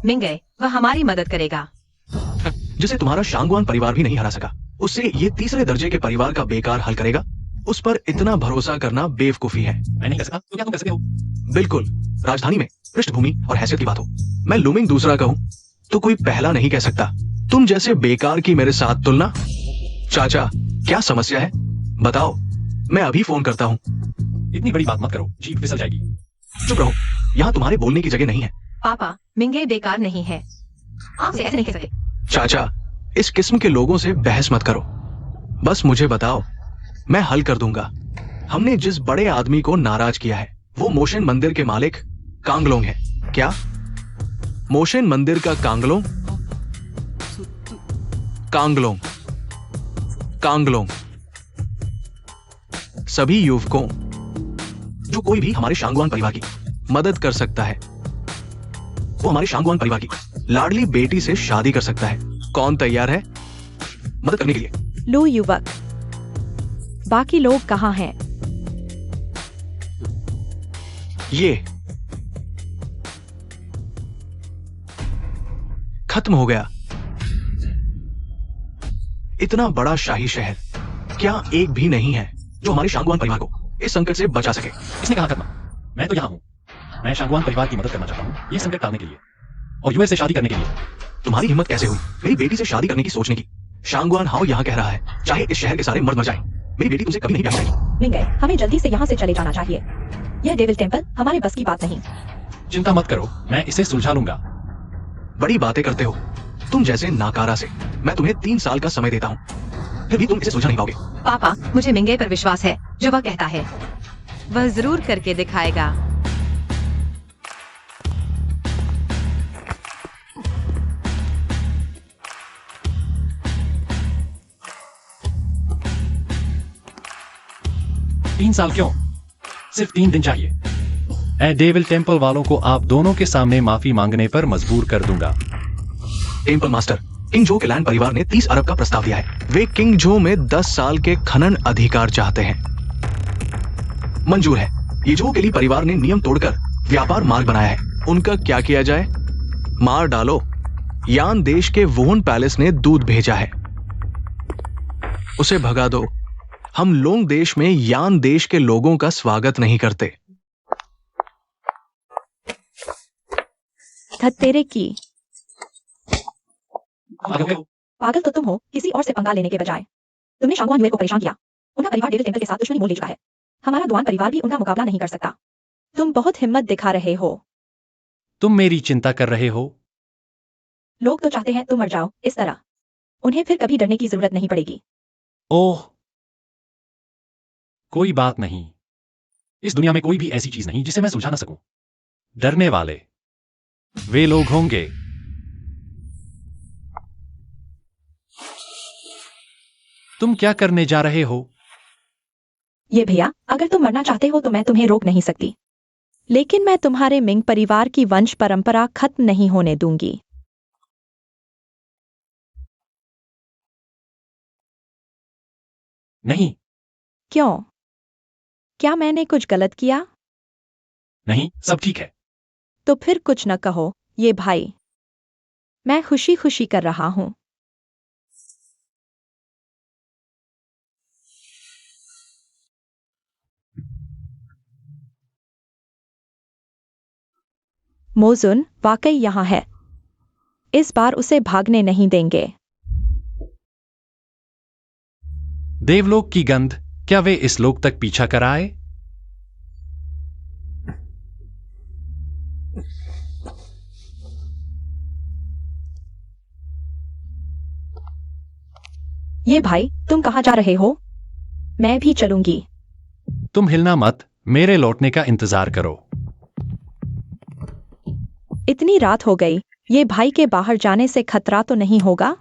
मिंगे, वह हमारी मदद करेगा। जिसे तुम्हारा शांगवान परिवार भी नहीं हरा सका, उससे ये तीसरे दर्जे के परिवार का बेकार हल करेगा। उस पर इतना भरोसा करना बेवकूफी है। मैं नहीं कर सकता तो क्या तुम कर सकते हो? बिल्कुल। राजधानी में पृष्ठभूमि और हैसियत की बात हो, मैं लूमिंग दूसरा कहूं तो कोई पहला नहीं कह सकता। तुम जैसे बेकार की मेरे साथ तुलना। चाचा, क्या समस्या है? बताओ, मैं अभी फोन करता हूँ। इतनी बड़ी बात मत करो, जीप फिसल जाएगी। चुप रहो, यहाँ तुम्हारे बोलने की जगह नहीं है। पापा, मिंगे बेकार नहीं है। आप ऐसे नहीं कह सकते। चाचा, इस किस्म के लोगों से बहस मत करो। बस मुझे बताओ, मैं हल कर दूंगा। हमने जिस बड़े आदमी को नाराज किया है वो मोशन मंदिर के मालिक कांगलोंग है। क्या? मोशन मंदिर का कांगलोंग? कांगलोंग, कांगलोंग। सभी युवकों, जो कोई भी हमारे शांगवान परिवार की मदद कर सकता है वो हमारे शांगवान परिवार की लाडली बेटी से शादी कर सकता है। कौन तैयार है मदद करने के लिए? लो युवक, बाकी लोग कहाँ हैं? ये खत्म हो गया। इतना बड़ा शाही शहर, क्या एक भी नहीं है जो हमारे शांगवान परिवार को इस संकट से बचा सके? इसने कहा खत्म? मैं तो यहाँ हूँ। मैं शांगवान परिवार की मदद करना चाहता हूँ ये संकट टालने के लिए और यूएस से शादी करने के लिए। तुम्हारी हिम्मत कैसे हुई मेरी बेटी से शादी करने की सोचने की? शांगवान हाओ यहाँ कह रहा है चाहे इस शहर के सारे मर्द मर जाएं, मेरी बेटी तुमसे कभी नहीं प्यार करेगी। मिंगे, हमें जल्दी से यहाँ से चले जाना चाहिए। यह डेविल टेम्पल हमारे बस की बात नहीं। चिंता मत करो, मैं इसे सुलझा लूंगा। बड़ी बातें करते हो तुम जैसे नाकारा से। मैं तुम्हें 3 साल का समय देता हूँ, फिर भी तुम इसे सुलझा नहीं पाओगे। पापा, मुझे मिंगे पर विश्वास है। जो वह कहता है वह जरूर करके दिखाएगा। तीन साल क्यों? सिर्फ 3 दिन चाहिए। मैं डेविल टेम्पल वालों को आप दोनों के सामने माफी मांगने पर मजबूर कर दूंगा। टेम्पल मास्टर, किंग जो के लैंड परिवार ने 30 अरब का प्रस्ताव दिया है। वे किंग जो में 10 साल के खनन अधिकार चाहते हैं। मंजूर है। ये जो के लिए परिवार ने नियम तोड़कर व्यापार मार्ग बनाया है। उनका क्या किया जाए? मार डालो। यान देश के वोहन पैलेस ने दूध भेजा है, उसे भगा दो। हम लोंग देश में यान देश के लोगों का स्वागत नहीं करते। धत्तेरे की पागल हो? पागल तो तुम हो, किसी और से पंगा लेने के बजाय। तुमने शांगवान यूए को परेशान किया। उनका परिवार डेविल टेम्पल के साथ दुश्मनी मोल ले चुका है। हमारा दुआन परिवार भी उनका मुकाबला नहीं कर सकता। तुम बहुत हिम्मत दिखा रहे हो। तुम मेरी चिंता कर रहे हो? लोग तो चाहते हैं तुम मर जाओ इस तरह। उन्हें फिर कभी डरने की जरूरत नहीं पड़ेगी। ओह, कोई बात नहीं। इस दुनिया में कोई भी ऐसी चीज नहीं जिसे मैं सुलझा ना सकूं। डरने वाले वे लोग होंगे। तुम क्या करने जा रहे हो? ये भैया, अगर तुम मरना चाहते हो तो मैं तुम्हें रोक नहीं सकती, लेकिन मैं तुम्हारे मिंग परिवार की वंश परंपरा खत्म नहीं होने दूंगी। नहीं। क्यों? क्या मैंने कुछ गलत किया? नहीं, सब ठीक है। तो फिर कुछ न कहो ये भाई। मैं खुशी खुशी कर रहा हूं। मोजुन वाकई यहां है। इस बार उसे भागने नहीं देंगे। देवलोक की गंध, क्या वे इस लोक तक पीछा कर आए? ये भाई, तुम कहां जा रहे हो? मैं भी चलूंगी। तुम हिलना मत, मेरे लौटने का इंतजार करो। इतनी रात हो गई, ये भाई के बाहर जाने से खतरा तो नहीं होगा?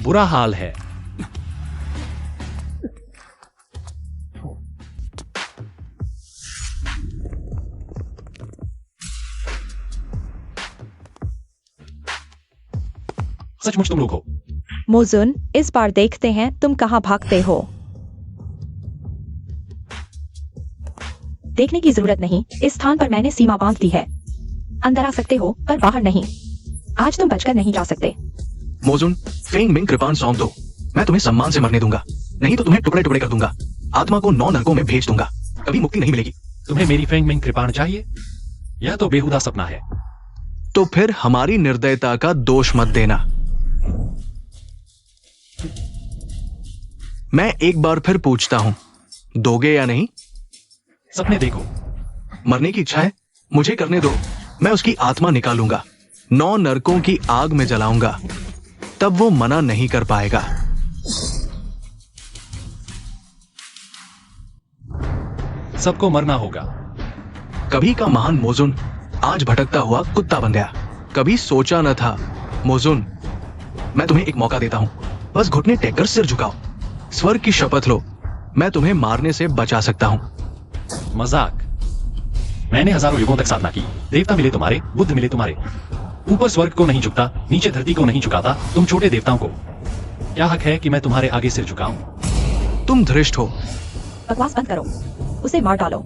बुरा हाल है। सचमुच तुम लोग हो? मोजुन, इस बार देखते हैं तुम कहां भागते हो। देखने की जरूरत नहीं, इस स्थान पर मैंने सीमा बांध दी है। अंदर आ सकते हो पर बाहर नहीं। आज तुम बचकर नहीं जा सकते। मोजुन, फेंग मिंग कृपान सौंप दो। मैं तुम्हें सम्मान से मरने दूंगा, नहीं तो तुम्हें टुकड़े टुकड़े कर दूंगा। आत्मा को 9 नरकों में भेज दूंगा, कभी मुक्ति नहीं मिलेगी। तुम्हें मेरी फेंग मिंग कृपाण चाहिए? यह तो बेहुदा सपना है। तो फिर हमारी निर्दयता का दोष मत देना। मैं एक बार फिर पूछता हूं, दोगे या नहीं? सपने देखो। मरने की इच्छा है? मुझे करने दो। मैं उसकी आत्मा निकालूंगा, 9 नरकों की आग में जलाऊंगा, तब वो मना नहीं कर पाएगा। सबको मरना होगा। कभी का महान मोजुन आज भटकता हुआ कुत्ता बन गया। कभी सोचा न था। मोजुन, मैं तुम्हें एक मौका देता हूं, बस घुटने टेककर सिर झुकाओ। स्वर्ग की शपथ लो, मैं तुम्हें मारने से बचा सकता हूं। मजाक। मैंने हजारों युगों तक साधना की, देवता मिले तुम्हारे, बुद्ध मिले तुम्हारे। ऊपर स्वर्ग को नहीं झुकता, नीचे धरती को नहीं झुकाता, तुम छोटे देवताओं को क्या हक है कि मैं तुम्हारे आगे सिर झुकाऊं? तुम धृष्ट हो। बकवास बंद करो, उसे मार डालो।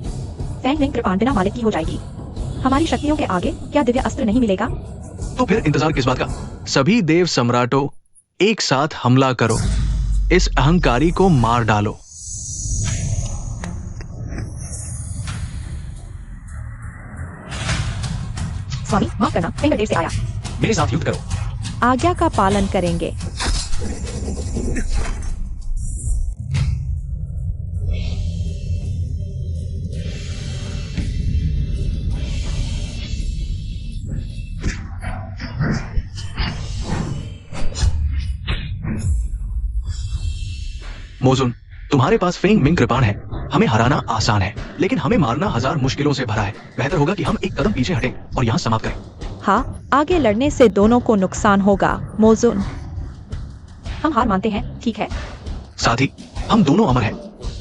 फैंग विंग कृपाण बिना मालिक की हो जाएगी। हमारी शक्तियों के आगे क्या दिव्य अस्त्र नहीं मिलेगा? तो फिर इंतजार किस बात का? सभी देव सम्राटों, एक साथ हमला करो, इस अहंकारी को मार डालो। स्वामी माफ करना, फिंगर देर से आया। मेरे साथ युद्ध करो। आज्ञा का पालन करेंगे। मोजुन, तुम्हारे पास फेंग मिंग कृपाण है। हमें हराना आसान है, लेकिन हमें मारना हजार मुश्किलों से भरा है। बेहतर होगा कि हम एक कदम पीछे हटें और यहाँ समाप्त करें। हाँ, आगे लड़ने से दोनों को नुकसान होगा। मोजुन, हम हार मानते हैं, ठीक है। साथी, हम दोनों अमर हैं।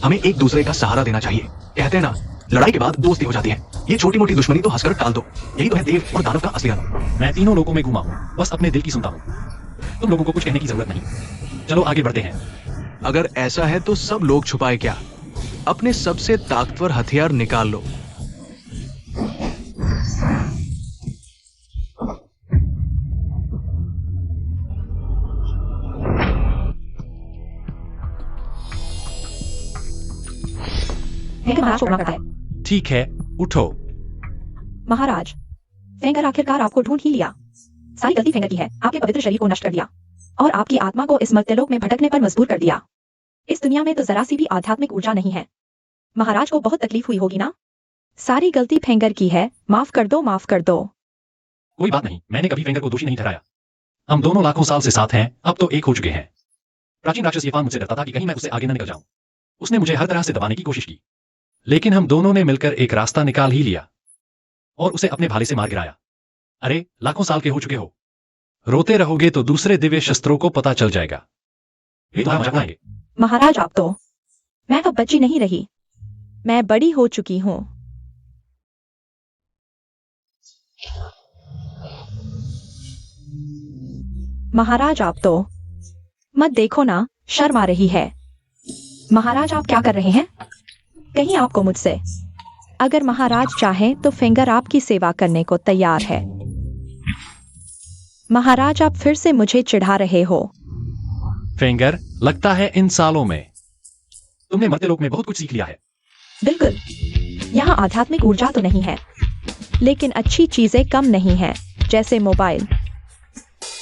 हमें एक दूसरे का सहारा देना चाहिए। कहते हैं ना, लड़ाई के बाद दोस्ती हो जाती है। ये छोटी मोटी दुश्मनी तो हंसकर टाल दो। यही तो है देव और दानव का असली रंग। मैं तीनों लोगों में घूमा हूं, बस अपने दिल की सुनता हूं। तुम लोगों को कुछ कहने की जरूरत नहीं। चलो आगे बढ़ते हैं। अगर ऐसा है तो सब लोग छुपाए क्या? अपने सबसे ताकतवर हथियार निकाल लो। फेंगर महाराज को उड़ना पड़ता है। ठीक है, उठो। महाराज, फेंगर आखिरकार आपको ढूंढ ही लिया। सारी गलती फेंगर की है। आपके पवित्र शरीर को नष्ट कर दिया और आपकी आत्मा को इस मर्त्यलोक में भटकने पर मजबूर कर दिया। इस दुनिया में तो जरा सी भी आध्यात्मिक ऊर्जा नहीं है। महाराज को बहुत तकलीफ हुई होगी ना? सारी गलती फेंगर की है। माफ कर दो, माफ कर दो। कोई बात नहीं, मैंने कभी फेंगर को दोषी नहीं ठहराया। हम दोनों लाखों साल से साथ हैं, अब तो एक हो चुके हैं। प्राचीन राक्षस येफान मुझसे डरता था कि कहीं मैं उससे आगे न निकल जाऊं। उसने मुझे हर तरह से दबाने की कोशिश की, लेकिन हम दोनों ने मिलकर एक रास्ता निकाल ही लिया और उसे अपने भाले से मार गिराया। अरे, लाखों साल के हो चुके हो। रोते रहोगे तो दूसरे दिव्य शस्त्रों को पता चल जाएगा। ये तुम्हारा मजाक बनाएंगे। महाराज, आप तो। मैं अब बच्ची नहीं रही, मैं बड़ी हो चुकी हूं। महाराज, आप तो। मत देखो ना, शर्म आ रही है। महाराज, आप क्या कर रहे हैं? कहीं आपको मुझसे। अगर महाराज चाहे तो फिंगर आपकी सेवा करने को तैयार है। महाराज, आप फिर से मुझे चिढ़ा रहे हो। फिंगर, लगता है इन सालों में तुमने मर्त्यलोक में बहुत कुछ सीख लिया है। बिल्कुल। यहाँ आध्यात्मिक ऊर्जा तो नहीं है, लेकिन अच्छी चीजें कम नहीं हैं, जैसे मोबाइल,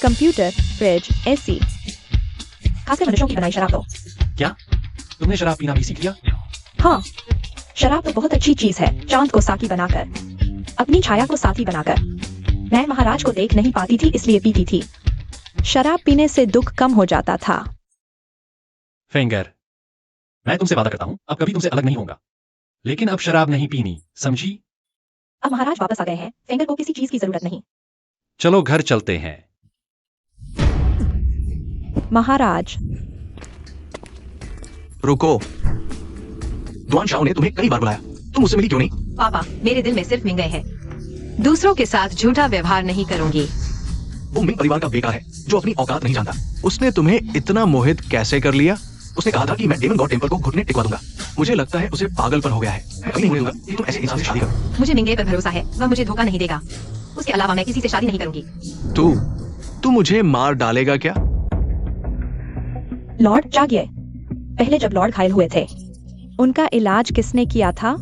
कंप्यूटर, फ्रिज, एसी। खासकर मनुष्यों की बनाई शराब तो। क्या तुमने शराब पीना भी सीख लिया? हाँ, शराब तो बहुत अच्छी चीज है। चांद को साकी बनाकर, अपनी छाया को साथी बनाकर। मैं महाराज को देख नहीं पाती थी, इसलिए पीती थी। शराब पीने से दुख कम हो जाता था। फिंगर, मैं तुमसे वादा करता हूं, अब कभी तुमसे अलग नहीं होगा, लेकिन अब शराब नहीं पीनी, समझी? अब महाराज वापस आ गए हैं, फिंगर को किसी चीज की जरूरत नहीं। चलो घर चलते हैं। महाराज, रुको। दुआन शाह ने तुम्हें कई बार बुलाया, तुम मुझसे मिली क्यों नहीं? पापा, मेरे दिल में सिर्फ मिंगे है। दूसरों के साथ झूठा व्यवहार नहीं करूंगी। वो मिंग परिवार का बेकार है जो अपनी औकात नहीं जानता। उसने तुम्हें इतना मोहित कैसे कर लिया? उसने कहा था कि मैं डेमन गॉड टेंपल को घुटने टिकवा दूंगा। मुझे लगता है उसे पागलपन हो गया है। मैं कभी नहीं होने दूंगा कि तुम ऐसे इंसान से शादी करो। मुझे मिंगे पर भरोसा है, वह मुझे धोखा नहीं देगा। उसके अलावा मैं किसी से शादी नहीं करूंगी। तू मुझे मार डालेगा क्या? लॉर्ड जागिए। पहले जब लॉर्ड घायल हुए थे, उनका इलाज किसने किया था?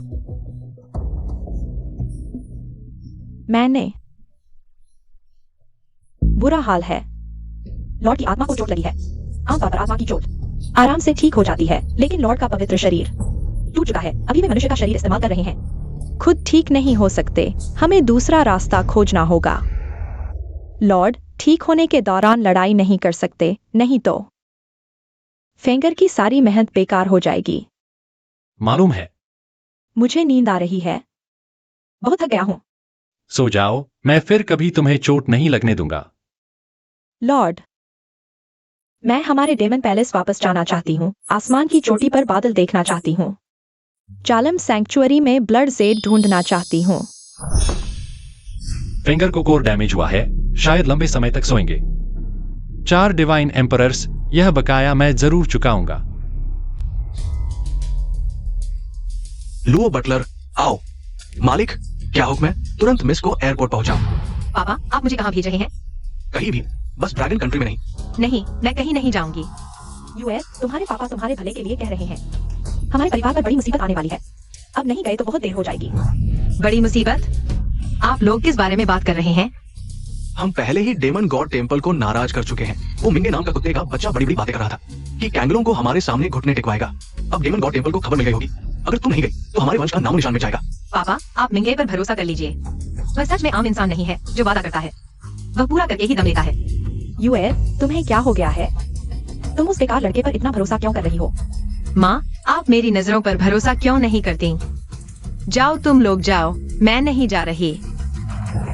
मैंने बुरा हाल है। लॉर्ड की आत्मा को चोट लगी है। आमतौर पर आत्मा की चोट आराम से ठीक हो जाती है, लेकिन लॉर्ड का पवित्र शरीर टूट चुका है। अभी वे मनुष्य का शरीर इस्तेमाल कर रहे हैं। खुद ठीक नहीं हो सकते, हमें दूसरा रास्ता खोजना होगा। लॉर्ड ठीक होने के दौरान लड़ाई नहीं कर सकते, नहीं तो फेंगर की सारी मेहनत बेकार हो जाएगी। मालूम है। मुझे नींद आ रही है, बहुत थक गया हूं। सो जाओ, मैं फिर कभी तुम्हें चोट नहीं लगने दूंगा। लॉर्ड, मैं हमारे डेमन पैलेस वापस जाना चाहती हूँ। आसमान की चोटी पर बादल देखना चाहती हूँ। चालम सैंक्चुअरी में ब्लड जेड ढूंढना चाहती हूँ। फिंगर को कोर डैमेज हुआ है, शायद लंबे समय तक सोएंगे। 4 डिवाइन एम्परर्स, यह बकाया मैं जरूर चुकाऊंगा। लुओ बटलर, आओ। मालिक, क्या हुक्म है? तुरंत मिस को एयरपोर्ट पहुंचाओ। पापा, आप मुझे कहाँ भेज रहे हैं? कहीं भी, बस ड्रैगन कंट्री में नहीं। नहीं, मैं कहीं नहीं जाऊंगी। यूएस, तुम्हारे पापा तुम्हारे भले के लिए कह रहे हैं। हमारे परिवार पर बड़ी मुसीबत आने वाली है। अब नहीं गए तो बहुत देर हो जाएगी। बड़ी मुसीबत? आप लोग किस बारे में बात कर रहे हैं? हम पहले ही डेमन गॉड टेम्पल को नाराज कर चुके हैं। वो मिंगे नाम का कुत्ते का बच्चा बड़ी बड़ी बातें कर रहा था कि कैंगलों को हमारे सामने घुटने टिकवाएगा। अब डेमन गॉड टेम्पल को खबर मिल गई होगी। अगर तुम नहीं गई तो हमारे वंश का नामो निशान मिट जाएगा। पापा, आप मिंगे पर भरोसा कर लीजिए। वह सच में आम इंसान नहीं है जो वादा करता है। वह पूरा करके ही दम लेता है। यूएस, तुम्हें क्या हो गया है? तुम उस बेकार लड़के पर इतना भरोसा क्यों कर रही हो? माँ, आप मेरी नजरों पर भरोसा क्यों नहीं करती? जाओ तुम लोग जाओ, मैं नहीं जा रही।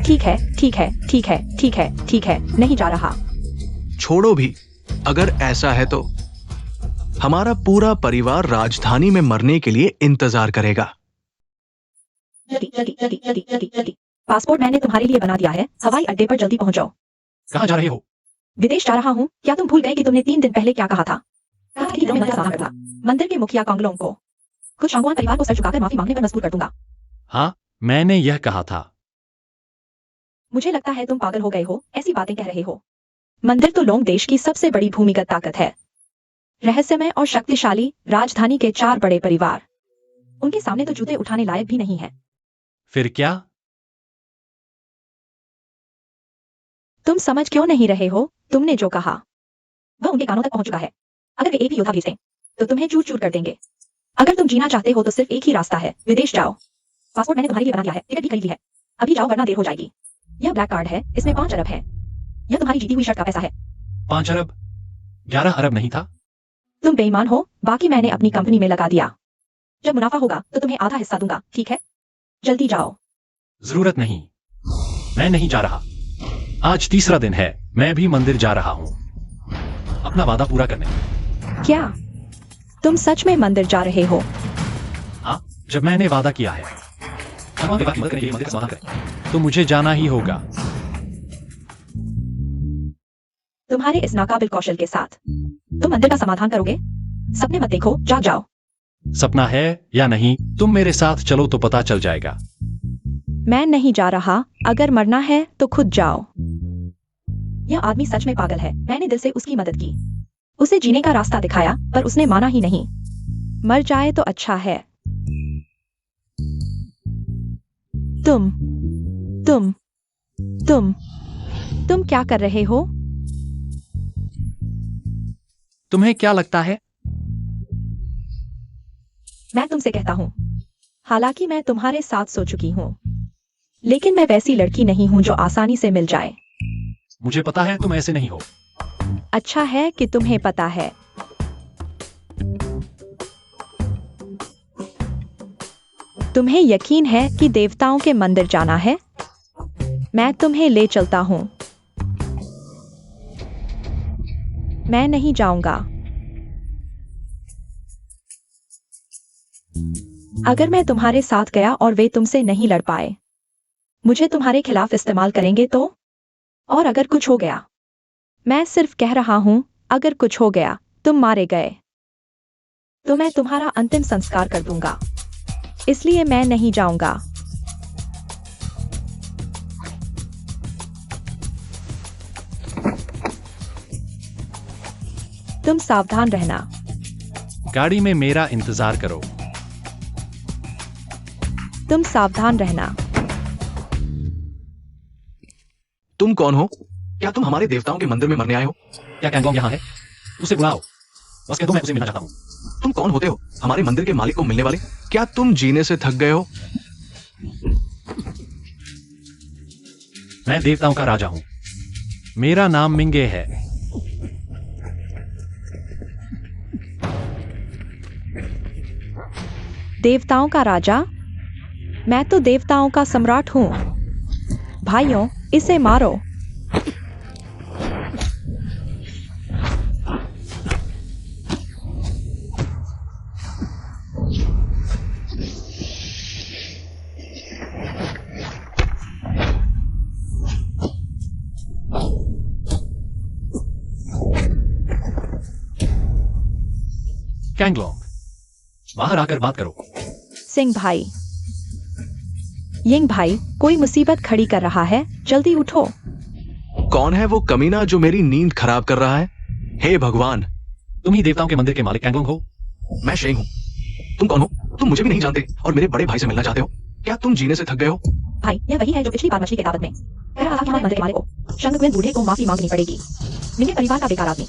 ठीक है, ठीक है, ठीक है, ठीक है, ठीक है, नहीं जा रहा। छोड़ो भी, अगर ऐसा है तो हमारा पूरा परिवार राजधानी में मरने के लिए इंतजार करेगा। जल्दी जल्दी जल्दी जल्दी जल्दी जल्दी। पासपोर्ट मैंने तुम्हारे लिए बना दिया है। हवाई अड्डे पर जल्दी पहुंचो। कहाँ जा रहे हो? विदेश जा रहा हूँ। क्या तुम भूल गए कि तुमने 3 दिन पहले क्या कहा था? कहा था कि तुम्हें मंदिर का सामना करना। मंदिर के मुखिया कांगलों को कुछ शांगवान परिवार को सर झुकाकर माफी मांगने पर मजबूर कर दूंगा। हाँ, मैंने यह कहा था। मुझे लगता है तुम पागल हो गए हो, ऐसी बातें कह रहे हो। मंदिर तो लोंग देश की सबसे बड़ी भूमिगत ताकत है। रहस्यमय और शक्तिशाली राजधानी के 4 बड़े परिवार। उनके सामने तो जूते उठाने लायक भी नहीं है। फिर क्या? तुम समझ क्यों नहीं रहे हो? तुमने जो कहा वह उनके कानों तक पहुंच चुका है। अगर वे एक ही योद्धा भेजें तो तुम्हें चूर चूर कर देंगे। अगर तुम जीना चाहते हो तो सिर्फ एक ही रास्ता है, विदेश जाओ। पासपोर्ट मैंने तुम्हारे लिए बना दिया है, टिकट भी खरीद ली है। अभी जाओ वरना देर हो जाएगी। यह ब्लैक कार्ड है, इसमें 5 अरब है। यह तुम्हारी जीती हुई शर्ट का पैसा है। 5 अरब? 11 अरब नहीं था? तुम बेईमान हो। बाकी मैंने अपनी कंपनी में लगा दिया। जब मुनाफा होगा तो तुम्हें आधा हिस्सा दूंगा, ठीक है? जल्दी जाओ। जरूरत नहीं, मैं नहीं जा रहा। आज तीसरा दिन है, मैं भी मंदिर जा रहा हूँ अपना वादा पूरा करने। क्या तुम सच में मंदिर जा रहे हो? हाँ, जब मैंने वादा किया है भगवान विवाह की मदद करने के लिए मंदिर का समाधान करें, तो मुझे जाना ही होगा। तुम्हारे इस नाकाबिल कौशल के साथ तुम मंदिर का समाधान करोगे? सपने मत देखो, जाग जाओ। सपना है या नहीं, तुम मेरे साथ चलो तो पता चल जाएगा। मैं नहीं जा रहा। अगर मरना है तो खुद जाओ। यह आदमी सच में पागल है। मैंने दिल से उसकी मदद की, उसे जीने का रास्ता दिखाया, पर उसने माना ही नहीं। मर जाए तो अच्छा है। तुम तुम तुम तुम क्या कर रहे हो? तुम्हें क्या लगता है? मैं तुमसे कहता हूं, हालांकि मैं तुम्हारे साथ सो चुकी हूं, लेकिन मैं वैसी लड़की नहीं हूं जो आसानी से मिल जाए। मुझे पता है तुम ऐसे नहीं हो। अच्छा है कि तुम्हें पता है। तुम्हें यकीन है कि देवताओं के मंदिर जाना है? मैं तुम्हें ले चलता हूं। मैं नहीं जाऊंगा। अगर मैं तुम्हारे साथ गया और वे तुमसे नहीं लड़ पाए, मुझे तुम्हारे खिलाफ इस्तेमाल करेंगे तो? और अगर कुछ हो गया? मैं सिर्फ कह रहा हूं, अगर कुछ हो गया, तुम मारे गए, तो मैं तुम्हारा अंतिम संस्कार कर दूंगा। इसलिए मैं नहीं जाऊंगा। तुम सावधान रहना। गाड़ी में मेरा इंतजार करो। तुम सावधान रहना। तुम कौन हो? क्या तुम हमारे देवताओं के मंदिर में मरने आए हो? क्या कैंगलोंग यहाँ है? उसे बुलाओ, बस कह दो मैं उसे मिलना चाहता हूँ। तुम कौन होते हो? हमारे मंदिर के मालिक को मिलने वाले? क्या तुम जीने से थक गए हो? मैं देवताओं का राजा हूँ, मेरा नाम मिंगे है। देवताओं का राजा? मैं तो देवताओं का सम्राट हूँ। भाइयों, इसे मारो। कैंगलोंग, बाहर आकर बात करो। सिंह भाई, यिंग भाई, कोई मुसीबत खड़ी कर रहा है, जल्दी उठो। कौन है वो कमीना जो मेरी नींद खराब कर रहा है? हे भगवान! तुम ही देवताओं के मंदिर के मालिक कैंगलोंग हो? मैं शेंग हूँ। तुम कौन हो? तुम मुझे भी नहीं जानते और मेरे बड़े भाई से मिलना चाहते हो। क्या तुम जीने से थक गए हो? भाई, यह वही है जो पिछली बार मछली के दावत में कह रहा था कि हमारे मंदिर के मालिक को शंगक्वेन बूढ़े को माफी मांगनी पड़ेगी। मेरे परिवार का बेकार आदमी।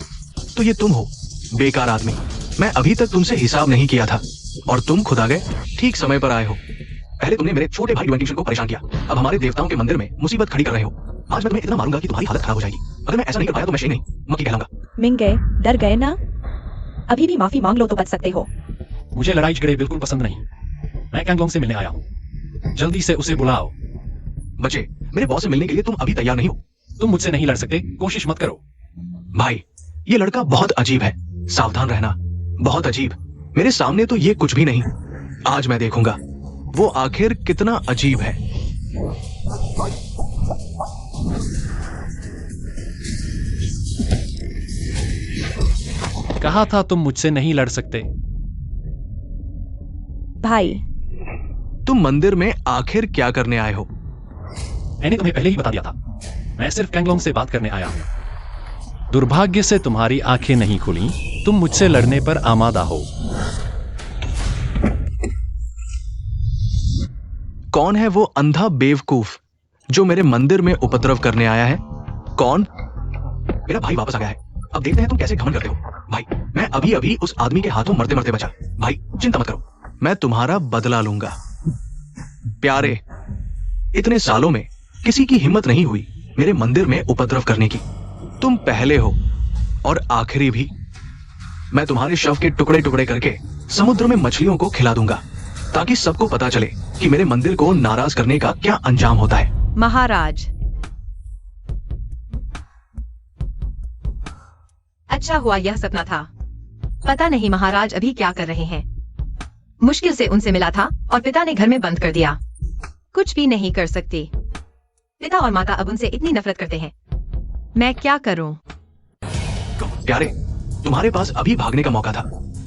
तो ये तुम हो, बेकार आदमी। मैं अभी तक तुमसे हिसाब नहीं किया था और तुम खुद आ गए। ठीक समय पर आए हो। पहले तुमने मेरे छोटे भाई ड्वेंटिशन को परेशान किया, अब हमारे देवताओं के मंदिर में मुसीबत खड़ी कर रहे हो। आज मैं तुम्हें इतना मारूंगा कि तुम्हारी हालत खराब हो जाएगी। अगर मैं ऐसा नहीं कर पाया तो मैं शेंग नहीं, मक्की कहलाऊंगा। मिंगे, डर गए ना? अभी भी माफी मांग लो तो बच सकते हो। मुझे लड़ाई झगड़े बिल्कुल पसंद नहीं। मैं कैंगलोंग से मिलने आया हूँ, जल्दी से उसे बुलाओ। बच्चे, मेरे बॉस से मिलने के लिए तुम अभी तैयार नहीं हो। तुम मुझसे नहीं लड़ सकते, कोशिश मत करो। भाई, ये लड़का बहुत अजीब है, सावधान रहना। बहुत अजीब। मेरे सामने तो ये कुछ भी नहीं। आज मैं देखूंगा वो आखिर कितना अजीब है। कहा था तुम मुझसे नहीं लड़ सकते। भाई, तुम मंदिर में आखिर क्या करने आए हो? मैंने तुम्हें पहले ही बता दिया था, मैं सिर्फ कैंगलोंग से बात करने आया हूं। दुर्भाग्य से तुम्हारी आंखें नहीं खुली, तुम मुझसे लड़ने पर आमादा हो। कौन है वो अंधा बेवकूफ जो मेरे मंदिर में उपद्रव करने आया है? कौन? मेरा भाई वापस आ गया है। अब देखते हैं तुम कैसे घमंड करते हो। भाई, मैं अभी अभी उस आदमी के हाथों मरते मरते बचा। भाई, चिंता मत करो, मैं तुम्हारा बदला लूंगा। प्यारे, इतने सालों में किसी की हिम्मत नहीं हुई मेरे मंदिर में उपद्रव करने की। तुम पहले हो और आखिरी भी। मैं तुम्हारे शव के टुकड़े टुकड़े करके समुद्र में मछलियों को खिला दूंगा ताकि सबको पता चले कि मेरे मंदिर को नाराज करने का क्या अंजाम होता है। महाराज, अच्छा हुआ यह सपना था। पता नहीं महाराज अभी क्या कर रहे हैं। मुश्किल से उनसे मिला था और पिता ने घर में बंद कर दिया। कुछ भी नहीं कर सकती। पिता और माता अब उनसे इतनी नफरत करते हैं। मैं क्या करूं? प्यारे, तुम्हारे पास अभी भागने का मौका था,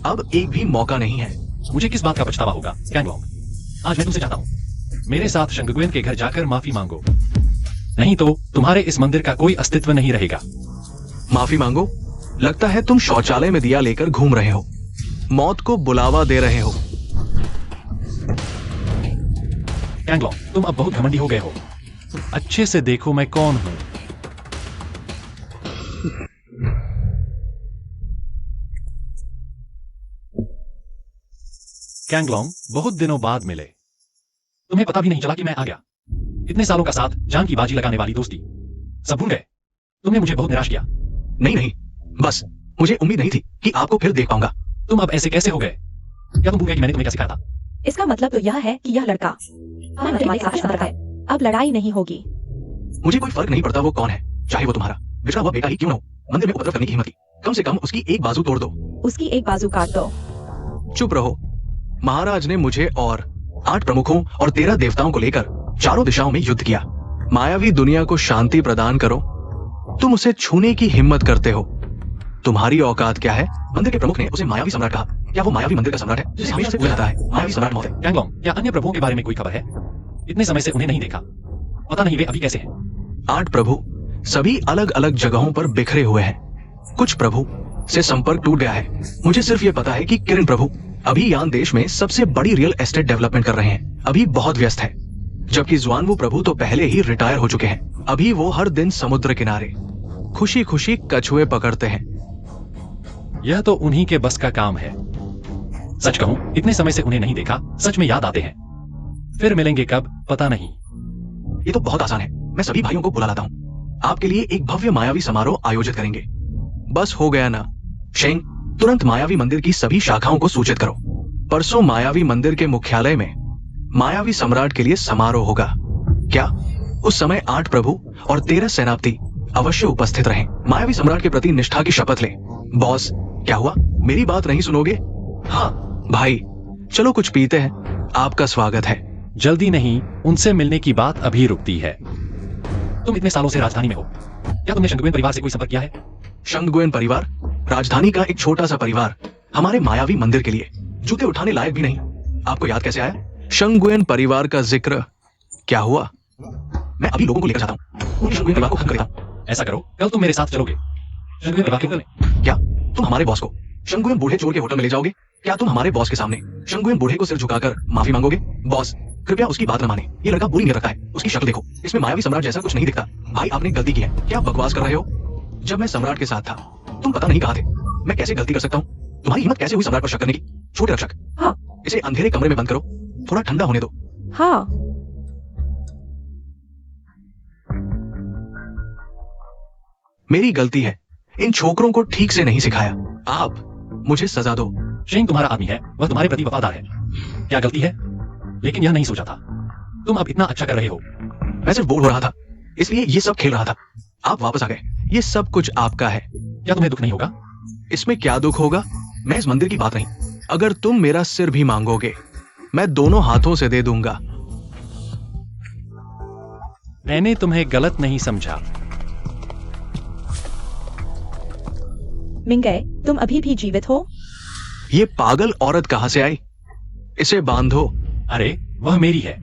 अब एक भी मौका नहीं है। मुझे किस बात का पछतावा होगा कैंगलोंग? आज मैं तुमसे चाहता हूँ, मेरे साथ शंगक्वेन के घर जाकर माफी मांगो, नहीं तो तुम्हारे इस मंदिर का कोई अस्तित्व नहीं रहेगा। माफी मांगो? लगता है तुम शौचालय में दिया लेकर घूम रहे हो, मौत को बुलावा दे रहे हो। कैंगलोंग, तुम अब बहुत घमंडी हो गए हो। अच्छे से देखो मैं कौन हूं। कैंगलोंग, बहुत दिनों बाद मिले। तुम्हें पता भी नहीं चला कि मैं आ गया। इतने सालों का साथ, जान की बाजी लगाने वाली दोस्ती, सब भूल गए। तुमने मुझे बहुत निराश किया। नहीं नहीं, बस मुझे उम्मीद नहीं थी कि आपको फिर देख पाऊंगा। तुम अब ऐसे कैसे हो गए? क्या तुम भूल गए कि मैंने तुम्हें क्या सिखाया था? इसका मतलब तो यह है कि यह लड़का हमारे मंदिर के मालिक से संपर्क है। अब लड़ाई नहीं होगी। मुझे कोई फर्क नहीं पड़ता वो कौन है, चाहे वो तुम्हारा बिछड़ा हुआ बेटा ही क्यों ना हो। मंदिर में उपद्रव करने की हिम्मत की, कम से कम उसकी एक बाजू तोड़ दो। उसकी एक बाजू काट दो। चुप रहो। महाराज ने मुझे और 8 प्रमुखों और 13 देवताओं को लेकर चारों दिशाओं में युद्ध किया। मायावी दुनिया को शांति प्रदान करो, तुम उसे छूने की हिम्मत करते हो। तुम्हारी औकात क्या है? मंदिर के प्रमुख ने उसे मायावी सम्राट कहा। क्या वो मायावी मंदिर का सम्राट है जिसे हमेशा से पूछा जाता है मायावी सम्राट महोदय? कैंगलोंग, क्या अन्य प्रभुओं के बारे में कोई खबर है? इतने समय से उन्हें नहीं देखा, पता नहीं वे अभी कैसे हैं। 8 प्रभु सभी अलग अलग जगहों पर बिखरे हुए हैं। कुछ प्रभु से संपर्क टूट गया है। मुझे सिर्फ ये पता है कि किरण प्रभु अभी यान देश में सबसे बड़ी रियल एस्टेट डेवलपमेंट कर रहे हैं, अभी बहुत व्यस्त है। जबकि ज्वानवू प्रभु तो पहले ही रिटायर हो चुके हैं। अभी वो हर दिन समुद्र किनारे खुशी खुशी कछुए पकड़ते हैं। यह तो उन्हीं के बस का काम है। सच कहूं, इतने समय से उन्हें नहीं देखा, सच में याद आते हैं। फिर मिलेंगे कब पता नहीं। ये तो बहुत आसान है, मैं सभी भाइयों को बुला लाता हूँ। आपके लिए एक भव्य मायावी समारोह आयोजित करेंगे। बस हो गया ना? शेंग, तुरंत मायावी मंदिर की सभी शाखाओं को सूचित करो। परसों मायावी मंदिर के मुख्यालय में मायावी सम्राट के लिए समारोह होगा। क्या उस समय 8 प्रभु और 13 सेनापति अवश्य उपस्थित रहें। मायावी सम्राट के प्रति निष्ठा की शपथ लें। बॉस, क्या हुआ? मेरी बात नहीं सुनोगे? हाँ भाई, चलो कुछ पीते हैं। आपका स्वागत है। जल्दी नहीं, उनसे मिलने की बात अभी रुकती है। तुम इतने सालों से राजधानी में हो, क्या तुमने शंगुएन परिवार से कोई संपर्क किया है? शंगुएन परिवार राजधानी का एक छोटा सा परिवार, हमारे मायावी मंदिर के लिए जूते उठाने लायक भी नहीं। आपको याद कैसे आया? शंगुएन परिवार का जिक्र क्या हुआ? मैं अभी लोगों को लेकर जाता हूँ, पूरी शंगुएन परिवार को खत्म कर देता हूँ। ऐसा करो, कल तुम मेरे साथ चलोगे शंगुएन परिवार के होटल में। क्या तुम हमारे बॉस को शंगुएन बूढ़े चोर के होटल में ले जाओगे? क्या तुम हमारे बॉस के सामने शंगुएन बूढ़े को सिर झुकाकर माफी मांगोगे? बॉस, कृपया उसकी बात न माने। ये लड़का बुरी नीयत रखता है। उसकी शक्ल देखो, इसमें मायावी सम्राट जैसा कुछ नहीं दिखता। भाई, आपने गलती की है। क्या आप बकवास कर रहे हो? जब मैं सम्राट के साथ था, तुम पता नहीं कहाँ थे। मैं कैसे गलती कर सकता हूँ? तुम्हारी हिम्मत कैसे हुई सम्राट पर शक करने की? छोटे रक्षक, हाँ इसे अंधेरे कमरे में बंद करो, थोड़ा ठंडा होने दो। हाँ। मेरी गलती है, इन छोकरों को ठीक से नहीं सिखाया। आप मुझे सजा दो। शेंग तुम्हारा आदमी है, वह तुम्हारे प्रति वफादार है। क्या गलती है? लेकिन यह नहीं सोचा था। तुम अब इतना अच्छा कर रहे हो। मैं सिर्फ बोर हो रहा था, इसलिए ये सब खेल रहा था। आप वापस आ गए, ये सब कुछ आपका है। क्या तुम्हें दुख नहीं होगा? इसमें क्या दुख होगा? मैं इस मंदिर की बात नहीं, अगर तुम मेरा सिर भी मांगोगे, मैं दोनों हाथों से दे दूंगा। मैंने तुम्हें गलत नहीं समझा। मिंगे, तुम अभी भी जीवित हो? ये पागल औरत कहां से आई? इसे बांधो। अरे, वह मेरी है।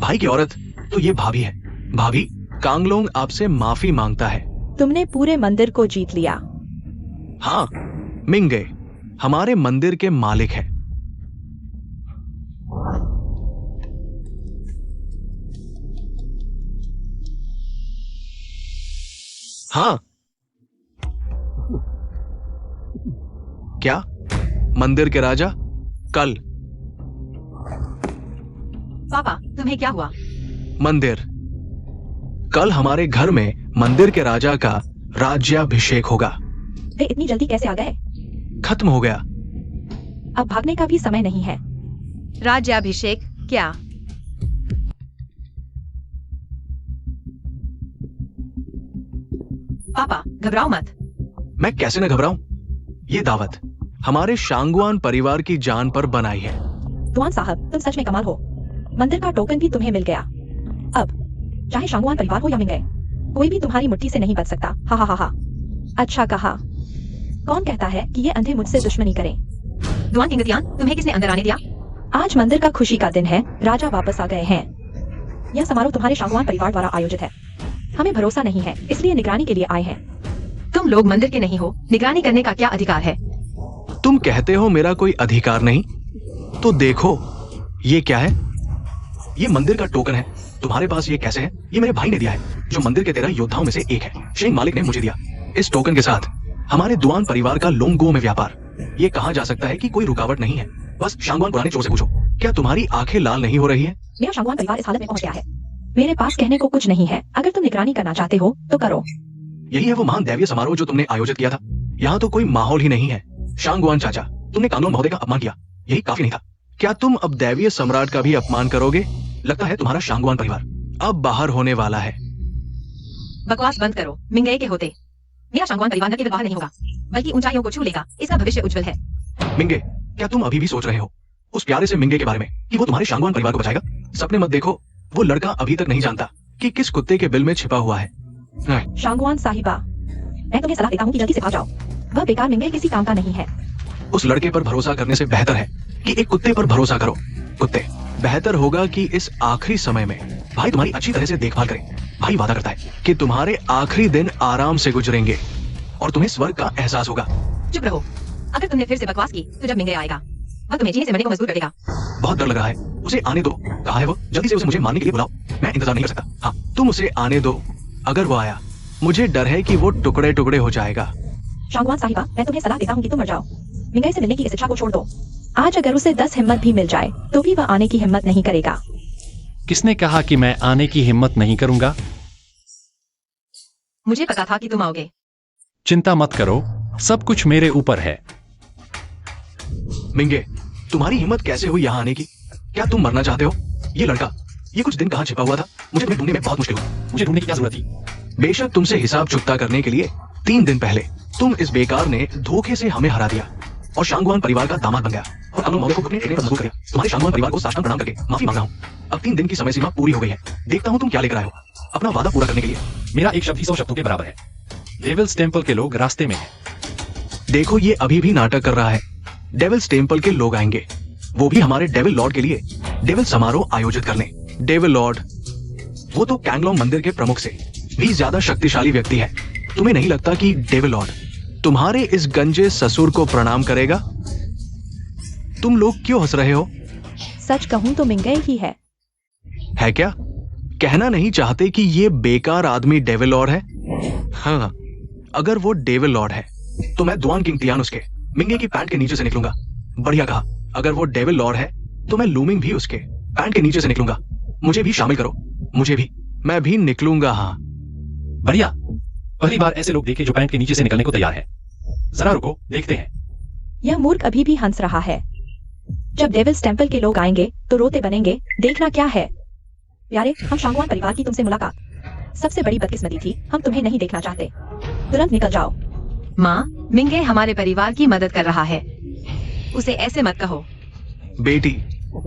भाई की औरत तो ये भाभी है। भाभी, कांगलोंग आपसे माफी मांगता है। तुमने पूरे मंदिर को जीत लिया। हाँ, मिंगे हमारे मंदिर के मालिक हैं। हाँ, क्या मंदिर के राजा? कल पापा, तुम्हें क्या हुआ? मंदिर, कल हमारे घर में मंदिर के राजा का राज्याभिषेक होगा। वे इतनी जल्दी कैसे आ गए? खत्म हो गया। अब भागने का भी समय नहीं है। राज्याभिषेक क्या? पापा, घबराओ मत। मैं कैसे न घबराऊं? ये दावत हमारे शांगुआन परिवार की जान पर बनाई है। तुआन साहब, तुम सच में कमाल हो। मंदिर का टोकन भी तुम्हें मिल गया। अब चाहे शांगुआन परिवार हो या मिंगे, कोई भी तुम्हारी मुट्ठी से नहीं बच सकता। हा हा हा हा। अच्छा कहा। कौन कहता है कि ये अंधे मुझसे दुश्मनी करें? दुआन किंगतियान, तुम्हें किसने अंदर आने दिया? आज मंदिर का खुशी का दिन है। राजा वापस आ गए हैं। यह समारोह तुम्हारे शांगुआन परिवार द्वारा आयोजित है। हमें भरोसा नहीं है, इसलिए निगरानी के लिए आए हैं। तुम लोग मंदिर के नहीं हो, निगरानी करने का क्या अधिकार है? तुम कहते हो मेरा कोई अधिकार नहीं, तो देखो ये क्या है? ये मंदिर का टोकन है। तुम्हारे पास ये कैसे है? ये मेरे भाई ने दिया है, जो मंदिर के 13 योद्धाओं में से एक है। शेंग मालिक ने मुझे दिया। इस टोकन के साथ हमारे दुआन परिवार का लोंगो में व्यापार। ये कहा जा सकता है कि कोई रुकावट नहीं है। बस शांगुआन पुराने चोर से पूछो, क्या तुम्हारी आंखें लाल नहीं हो रही है? मेरा शांगुआन परिवार इस हालत में पहुंच गया है। मेरे पास कहने को कुछ नहीं है। अगर तुम निगरानी करना चाहते हो तो करो। यही है वो महान दैवीय समारोह जो तुमने आयोजित किया था। यहाँ तो कोई माहौल ही नहीं है। शांगुआन चाचा, तुमने कांगलोंग महोदय का अपमान किया, यही काफी नहीं था। क्या तुम अब दैवीय सम्राट का भी अपमान करोगे? लगता है तुम्हारा शांगुआन परिवार अब बाहर होने वाला है। बकवास बंद करो। मिंगे के होते मेरा शांगुआन परिवार न केवल बाहर नहीं होगा, बल्कि ऊंचाइयों को छू लेगा। इसका भविष्य उज्जवल है। मिंगे, क्या तुम अभी भी सोच रहे हो उस प्यारे से मिंगे के बारे में कि वो तुम्हारे शांगुआन परिवार को बचाएगा? सपने मत देखो। वो लड़का अभी तक नहीं जानता कि किस कुत्ते के बिल में छिपा हुआ है। शांगुआन साहिबा, मैं तुम्हें सलाह देता हूँ कि जल्दी से भाग जाओ। वह बेकार मिंगे किसी काम का नहीं है। उस लड़के पर भरोसा करने से बेहतर है कि एक कुत्ते पर भरोसा करो। कुत्ते, बेहतर होगा कि इस आखिरी समय में भाई तुम्हारी अच्छी तरह से देखभाल करे। भाई वादा करता है कि तुम्हारे आखिरी दिन आराम से गुजरेंगे और तुम्हें स्वर्ग का एहसास होगा। चुप रहो। अगर तुमने फिर से बकवास की तो जब मिंगे आएगा वह तुम्हें जीने से मरने को मजबूर कर देगा। बहुत डर लग रहा है। उसे आने दो। कहा है वो? जल्दी से उसे मुझे मारने के लिए बुलाओ। मैं इंतजार नहीं कर सकता। हाँ, तुम उसे आने दो। अगर वो आया, मुझे डर है कि वो टुकड़े टुकड़े हो जाएगा। शांगवान साहिबा, मैं तुम्हें सलाह देता हूँ कि तुम मर जाओ। मिंगई से मिलने की इस इच्छा को छोड़ दो। आज अगर उसे 10 हिम्मत भी मिल जाए तो भी वह आने की हिम्मत नहीं करेगा। किसने कहा कि मैं आने की हिम्मत नहीं करूंगा? मुझे पता था कि तुम आओगे। चिंता मत करो, सब कुछ मेरे ऊपर है। मिंगे, तुम्हारी हिम्मत कैसे हुई यहाँ आने की? क्या तुम मरना चाहते हो? ये लड़का, ये कुछ दिन कहाँ छिपा हुआ था? मुझे तुम्हें ढूंढने में बहुत मुश्किल हुई। मुझे ढूंढने की क्या जरूरत थी? बेशक तुमसे हिसाब चुकता करने के लिए 3 दिन पहले तुम इस बेकार ने धोखे से हमें हरा दिया और शांगवान परिवार का दामाद बन गया और अब मौके को अपने टेकने पर मजबूर किया। तुम्हारे शांगवान परिवार को साष्टांग प्रणाम करके माफी मांग रहा हूँ। अब 3 दिन की समय सीमा पूरी हो गई है। देखता हूँ तुम क्या लेकर आए हो अपना वादा पूरा करने के लिए। मेरा एक शब्द ही 100 शब्दों के बराबर है। डेविल्स टेम्पल के लोग रास्ते में हैं। देखो, ये अभी भी नाटक कर रहा है। डेविल्स टेम्पल के लोग आएंगे, वो भी हमारे डेविल लॉर्ड के लिए डेविल समारोह आयोजित करने। डेविल लॉर्ड, वो तो कैंगलोंग मंदिर के प्रमुख से भी ज्यादा शक्तिशाली व्यक्ति है। तुम्हें नहीं लगता कि डेविल लॉर्ड तुम्हारे इस गंजे ससुर को प्रणाम करेगा? तुम लोग क्यों हंस रहे हो? सच कहूँ तो मिंगई ही है। है क्या? कहना नहीं चाहते कि ये बेकार आदमी डेविल लॉर्ड है? हाँ, अगर वो डेविल लॉर्ड है तो मैं दुआन किंग तियान उसके मिंगे की पैंट के नीचे से निकलूंगा। बढ़िया कहा। अगर वो डेविल लॉर्ड है तो मैं लूमिंग भी उसके पैंट के नीचे से निकलूंगा। मुझे भी शामिल करो, मुझे भी। मैं भी निकलूंगा। हाँ, बढ़िया। पहली बार ऐसे लोग देखे जो पैंट के नीचे से निकलने को तैयार है। जरा रुको, देखते हैं। यह मूर्ख अभी भी हंस रहा है। जब डेविल्स टेम्पल के लोग आएंगे तो रोते बनेंगे। देखना क्या है। प्यारे, हम शांगवान परिवार की तुमसे मुलाकात सबसे बड़ी बदकिस्मती थी। हम तुम्हें नहीं देखना चाहते। तुरंत निकल जाओ। माँ, मिंगे हमारे परिवार की मदद कर रहा है। उसे ऐसे मत कहो। बेटी,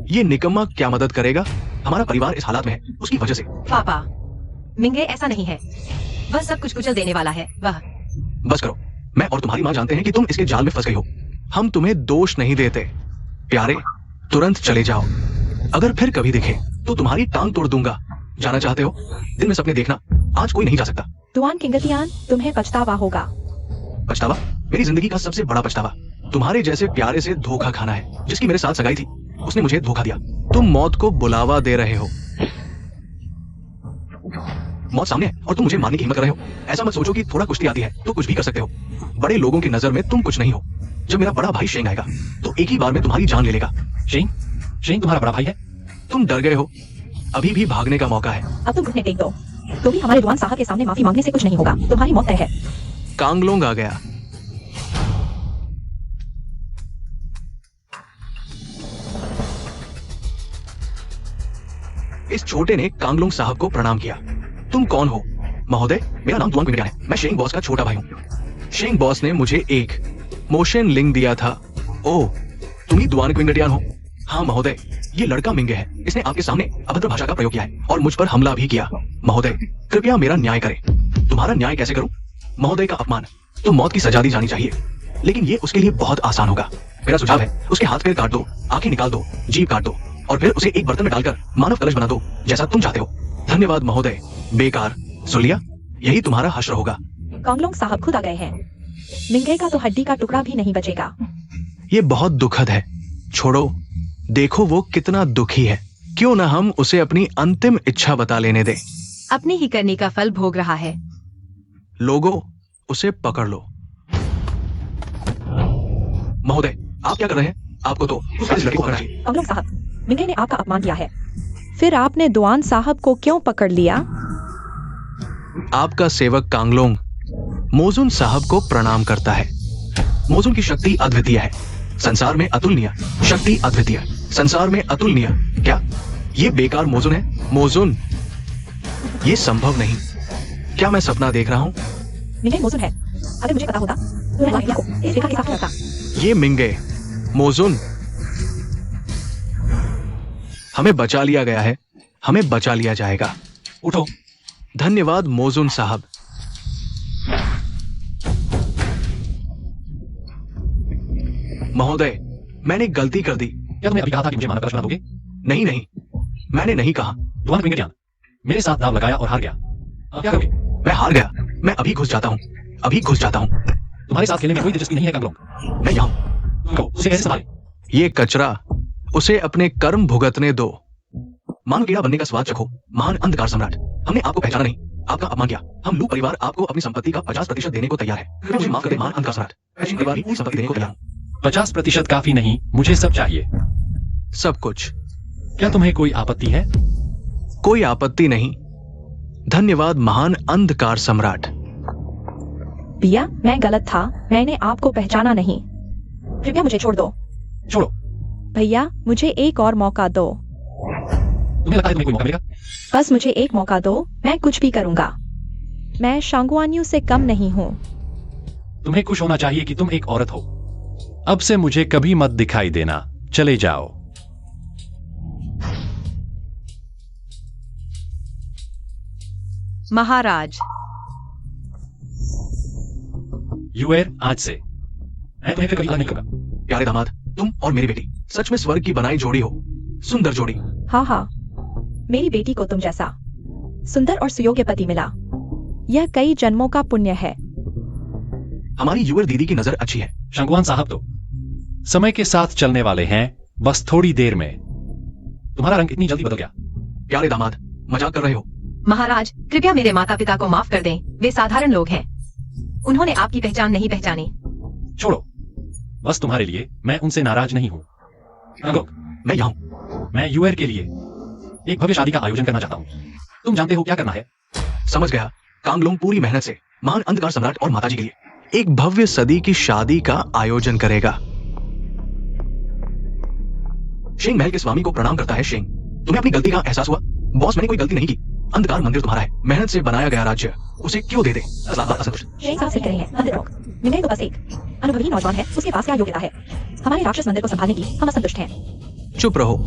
ये निकम्मा क्या मदद करेगा? हमारा परिवार इस हालात में है उसकी वजह से। पापा, मिंगे ऐसा नहीं है। वह सब कुछ कुचल देने वाला है। वह बस करो। मैं और तुम्हारी माँ जानते हैं कि तुम इसके जाल में फंस गई हो। हम तुम्हें दोष नहीं देते। प्यारे, तुरंत चले जाओ। अगर फिर कभी दिखे तो तुम्हारी टांग तोड़ दूंगा। जाना चाहते हो? दिन में सपने देखना। आज कोई नहीं जा सकता। दुआन किंगतियान, तुम्हें पछतावा होगा। पछतावा? मेरी जिंदगी का सबसे बड़ा पछतावा तुम्हारे जैसे प्यारे से धोखा खाना है। जिसकी मेरे साथ सगाई थी उसने मुझे धोखा दिया। तुम मौत को बुलावा दे रहे हो। मौत सामने है और तुम मुझे मारने की हिम्मत कर रहे हो। ऐसा मत सोचो कि थोड़ा कुश्ती आती है तो कुछ भी कर सकते हो। बड़े लोगों की नजर में तुम कुछ नहीं हो। जब मेरा बड़ा भाई शेंग आएगा तो एक ही बार में तुम्हारी जान ले लेगा। शेंग? शेंग तुम्हारा बड़ा भाई है? तुम डर गए हो। अभी भी भागने का मौका है। अब तुम घुटने टेक दो। तो भी हमारे दुआन साहब के सामने माफी मांगने से कुछ नहीं होगा। तुम्हारी मौत तय है। कांगलोंग आ गया। इस छोटे ने कांगलोंग साहब को प्रणाम किया। तुम कौन हो? महोदय, मेरा नाम दुआन क्विंगटियान है। मैं शेंग बॉस का छोटा भाई हूँ। शेंग बॉस ने मुझे एक मोशन लिंग दिया था। ओह, तुम ही दुआन क्विंगटियान हो? हाँ महोदय, ये लड़का मिंगे है। इसने आपके सामने अभद्र भाषा का प्रयोग किया है और मुझ पर हमला भी किया। महोदय, कृपया मेरा न्याय करें। तुम्हारा न्याय कैसे करूं? महोदय का अपमान तो मौत की सजा दी जानी चाहिए, लेकिन ये उसके लिए बहुत आसान होगा। मेरा सुझाव है, उसके हाथ पैर काट दो, आंखें निकाल दो, जीभ काट दो और फिर उसे एक बर्तन में डालकर मानव कलश बना दो, जैसा तुम चाहते हो। धन्यवाद महोदय। बेकार। सुन लिया? यही तुम्हारा हश्र होगा। कांगलोंग साहब खुद आ गए हैं। मिंगे का तो हड्डी का टुकड़ा भी नहीं बचेगा। ये बहुत दुखद है। छोड़ो, देखो वो कितना दुखी है। क्यों ना हम उसे अपनी अंतिम इच्छा बता लेने दें। अपनी ही करनी का फल भोग रहा है। लोगों, उसे पकड़ लो। महोदय, आप क्या कर रहे हैं? आपको तो इस लड़के को पकड़ना चाहिए। कांगलोंग साहब, मिंगे ने आपका अपमान किया है। फिर आपने दुआन साहब को क्यों पकड़ लिया? आपका सेवक कांगलोंग मोजुन साहब को प्रणाम करता है। मोजुन की शक्ति अद्वितीय है, संसार में अतुलनीय। शक्ति अद्वितीय, संसार में अतुलनीय। क्या ये बेकार मोजुन है? मोजुन, ये संभव नहीं। क्या मैं सपना देख रहा हूँ? मिंगे मोजुन है। अगर मुझे पता होता तो मैं को इस रेखा के साथ करता। ये मिंगे, मोजुन, हमें बचा लिया गया है। हमें बचा लिया जाएगा। उठो। धन्यवाद मोजुन साहब। महोदय, मैंने गलती कर दी। क्या तुमने अभी कहा था कि मुझे मानव कलश बना दोगे? नहीं नहीं, मैंने नहीं कहा। दुआन क्विंगटियान, मेरे साथ दाव लगाया और हार गया। अब क्या करोगे? मैं हार गया। मैं अभी घुस जाता हूँ। अभी घुस जाता हूँ। तुम्हारे साथ खेलने में कोई दिलचस्पी नहीं है कांगलोंग। मैं यहाँ हूँ। तुमको उसे कैसे संभालें? ये कचरा उसे अपने कर्म भुगतने दो। मानव कीड़ा बनने का स्वाद चखो, महान अंधकार सम्राट। हमने आपको पहचाना नहीं, आपका अपमान किया। हम लू परिवार आपको अपनी संपत्ति का 50% देने को तैयार है। मुझे माफ कर दे महान अंधकार सम्राट, मैं सिंह परिवार की पूरी संपत्ति देने को तैयार हूं। 50% काफी नहीं, मुझे सब चाहिए। सब कुछ। क्या तुम्हें कोई आपत्ति है? कोई आपत्ति नहीं। धन्यवाद महान अंधकार सम्राट। भैया, मैं गलत था, मैंने आपको पहचाना नहीं। कृपया मुझे छोड़ दो। छोड़ो। भैया, मुझे एक और मौका दो। तुम्हें लगता है तुम्हें कोई मौका मिलेगा? बस मुझे एक मौका दो, मैं कुछ भी करूंगा। मैं शांगुआन्यू से कम नहीं हूँ। तुम्हें खुश होना चाहिए कि तुम एक औरत हो। अब से मुझे कभी मत दिखाई देना, चले जाओ। महाराज, युएर, आज से मैं तुम्हें फिर कभी अलग नहीं करूंगा। प्यारे दामाद, तुम और मेरी बेटी सच में स्वर्ग की बनाई जोड़ी हो। सुंदर जोड़ी। हाँ हाँ, मेरी बेटी को तुम जैसा सुंदर और सुयोग्य पति मिला। यह कई जन्मों का पुण्य है। हमारी यूर दीदी की नजर अच्छी है। शंकुआन साहब तो समय के साथ चलने वाले हैं, बस थोड़ी देर में। तुम्हारा रंग इतनी जल्दी बदल गया। प्यारे दामाद, मजाक कर रहे हो? महाराज, कृपया मेरे माता पिता को माफ कर दें, वे साधारण लोग हैं। उन्होंने आपकी पहचान नहीं पहचानी। छोड़ो, बस तुम्हारे लिए मैं उनसे नाराज नहीं हूँ। अंगोक, मैं यहाँ हूँ। मैं यूएर के लिए एक भव्य शादी का आयोजन करना चाहता हूँ। तुम जानते हो क्या करना है? समझ गया। कांगलोंग पूरी मेहनत से महान अंधकार सम्राट और माताजी के लिए एक भव्य सदी की शादी का आयोजन करेगा। शेंग महल के स्वामी को प्रणाम करता है। शेंग, तुम्हें अपनी गलती का एहसास हुआ? बॉस, मैंने कोई गलती नहीं की। अंधकार मंदिर तुम्हारा है, मेहनत से बनाया गया राज्य, उसे क्यों दे दे? असंतुष्ट। शेख साहब सीख रहे हैं, मंदिर रोक। मिंगई तो बस एक अनुभवी नौजवान है, उसके पास क्या योग्यता है? हमारे राक्षस मंदिर को संभालने की हम असंतुष्ट हैं। चुप रहो।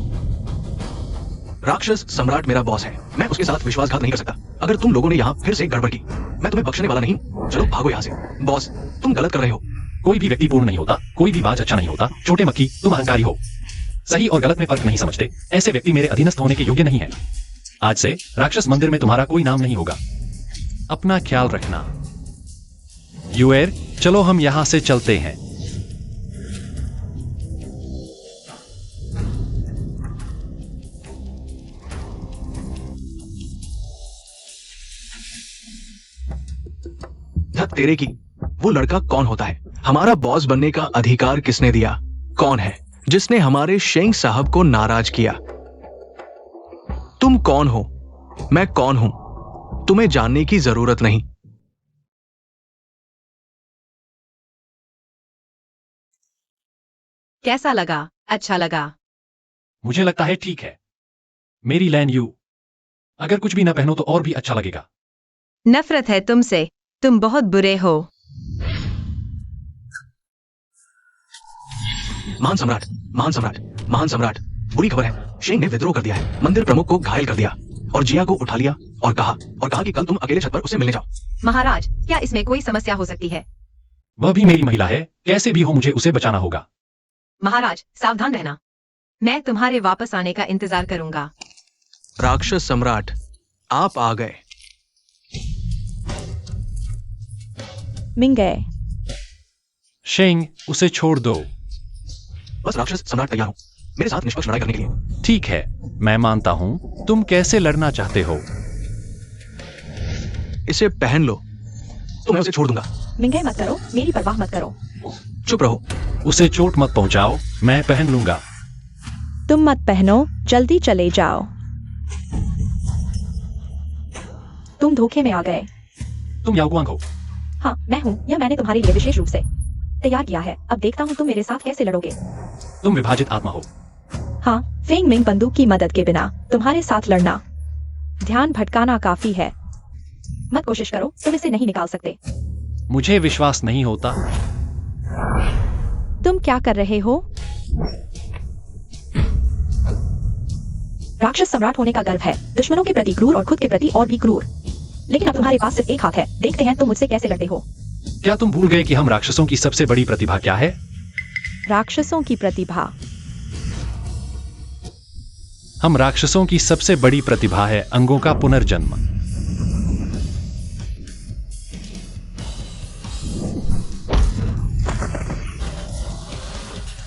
राक्षस सम्राट मेरा बॉस है, मैं उसके साथ विश्वासघात नहीं कर सकता। अगर तुम लोगों ने यहाँ फिर से गड़बड़ की, मैं तुम्हें बख्शने वाला नहीं। चलो भागो यहाँ से। बॉस, तुम गलत कर रहे हो। कोई भी व्यक्ति पूर्ण नहीं होता, कोई भी बाज अच्छा नहीं होता। छोटे मक्खी, तुम अहंकारी हो। सही और गलत में फर्क नहीं समझते। ऐसे व्यक्ति मेरे अधीनस्थ होने के योग्य नहीं है। आज से राक्षस मंदिर में तुम्हारा कोई नाम नहीं होगा। अपना ख्याल रखना। यूएर, चलो हम यहां से चलते हैं। धत तेरे की, वो लड़का कौन होता है? हमारा बॉस बनने का अधिकार किसने दिया? कौन है जिसने हमारे शेंग साहब को नाराज किया? तुम कौन हो? मैं कौन हूं? तुम्हें जानने की जरूरत नहीं। कैसा लगा? अच्छा लगा। मुझे लगता है ठीक है। मेरी लैन यू, अगर कुछ भी ना पहनो तो और भी अच्छा लगेगा। नफरत है तुमसे, तुम बहुत बुरे हो। महान सम्राट, महान सम्राट, महान सम्राट, बुरी खबर है। शेंग ने विद्रोह कर दिया है, मंदिर प्रमुख को घायल कर दिया और जिया को उठा लिया और कहा कि कल तुम अकेले छत पर उसे मिलने जाओ। महाराज, क्या इसमें कोई समस्या हो सकती है? वह भी मेरी महिला है, कैसे भी हो मुझे उसे बचाना होगा। महाराज, सावधान रहना। मैं तुम्हारे वापस आने का इंतजार करूंगा। राक्षस सम्राट, आप आ गए। मिंगई, शेंग, उसे छोड़ दो। बस राक्षस सम्राट तैयार हूं, मेरे साथ निष्पक्ष लड़ाई करने के लिए। ठीक है, मैं मानता हूं। तुम कैसे लड़ना चाहते हो? इसे पहन लो तो मैं उसे छोड़ दूंगा। मिंगई मत करो, मेरी परवाह मत करो। चुप रहो। उसे चोट मत पहुंचाओ, मैं पहन लूंगा। तुम मत पहनो, जल्दी चले जाओ। तुम धोखे में आ गए। तुम याओगुआंग हो। हाँ, मैं हूँ। यह मैंने तुम्हारे लिए विशेष रूप से तैयार किया है। अब देखता हूँ तुम मेरे साथ कैसे लड़ोगे। तुम विभाजित आत्मा हो। हाँ, फेंग मिंग बंदूक की मदद के बिना तुम्हारे साथ लड़ना, ध्यान भटकाना काफी है। मत कोशिश करो, तुम इसे नहीं निकाल सकते। मुझे विश्वास नहीं होता। तुम क्या कर रहे हो? राक्षस सम्राट होने का गर्व है, दुश्मनों के प्रति क्रूर और खुद के प्रति और भी क्रूर। लेकिन अब तुम्हारे पास सिर्फ एक हाथ है। देखते हैं तुम मुझसे कैसे लड़ते हो। क्या तुम भूल गए कि हम राक्षसों की सबसे बड़ी प्रतिभा क्या है? राक्षसों की प्रतिभा? हम राक्षसों की सबसे बड़ी प्रतिभा है अंगों का पुनर्जन्म।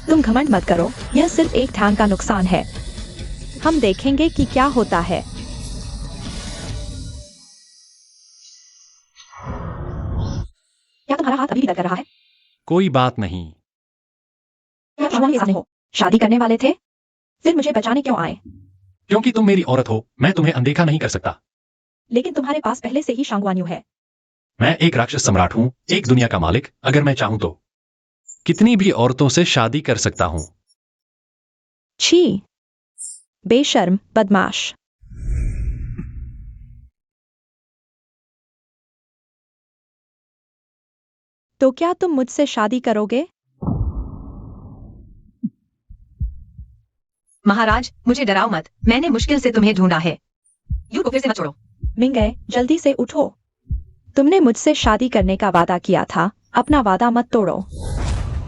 तुम घमंड मत करो, यह सिर्फ एक ध्यान का नुकसान है। हम देखेंगे कि क्या होता है। क्या तुम्हारा हाथ अभी भी दर्द कर रहा है? कोई बात नहीं। क्या तुम सामने हो? शादी करने वाले थे, फिर मुझे बचाने क्यों आए? क्योंकि तुम मेरी औरत हो, मैं तुम्हें अनदेखा नहीं कर सकता। लेकिन तुम्हारे पास पहले से ही शांगवान्यू है। मैं एक राक्षस सम्राट हूँ, एक दुनिया का मालिक। अगर मैं चाहूं तो कितनी भी औरतों से शादी कर सकता हूँ। छी, बेशर्म बदमाश। तो क्या तुम मुझसे शादी करोगे? महाराज, मुझे डराओ मत, मैंने मुश्किल से तुम्हें ढूंढा है। यू को फिर से मत छोड़ो। मिंगे, जल्दी से उठो। तुमने मुझसे शादी करने का वादा किया था, अपना वादा मत तोड़ो।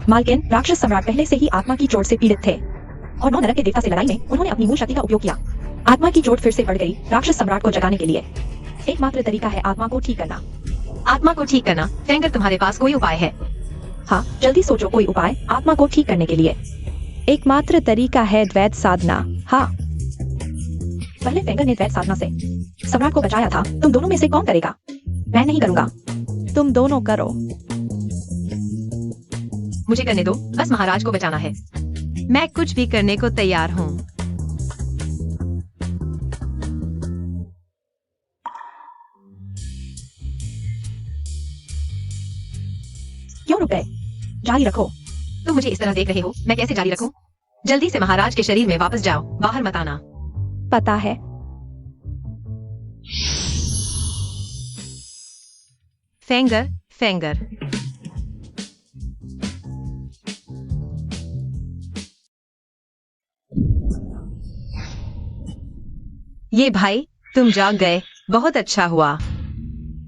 मालकिन, राक्षस सम्राट पहले से ही आत्मा की चोट से पीड़ित थे और 9 नरक के देवता से लड़ाई में उन्होंने अपनी मूल शक्ति का उपयोग किया। आत्मा की चोट फिर से बढ़ गई। राक्षस सम्राट को जगाने के लिए एकमात्र तरीका है आत्मा को ठीक करना। आत्मा को ठीक करना? फेंगर, तुम्हारे पास कोई उपाय है? हाँ, जल्दी सोचो कोई उपाय आत्मा को ठीक करने के लिए। एकमात्र तरीका है द्वैत साधना। हाँ, पहले फेंगर ने द्वैत साधना से सम्राट को बचाया था। तुम दोनों में से कौन करेगा? मैं नहीं करूंगा, तुम दोनों करो। मुझे करने दो, बस महाराज को बचाना है। मैं कुछ भी करने को तैयार हूँ। क्यों रुक गए? जारी रखो। तुम मुझे इस तरह देख रहे हो, मैं कैसे जारी रखूं? जल्दी से महाराज के शरीर में वापस जाओ, बाहर मत आना। पता है। फेंगर, फेंगर। ये भाई, तुम जाग गए, बहुत अच्छा हुआ।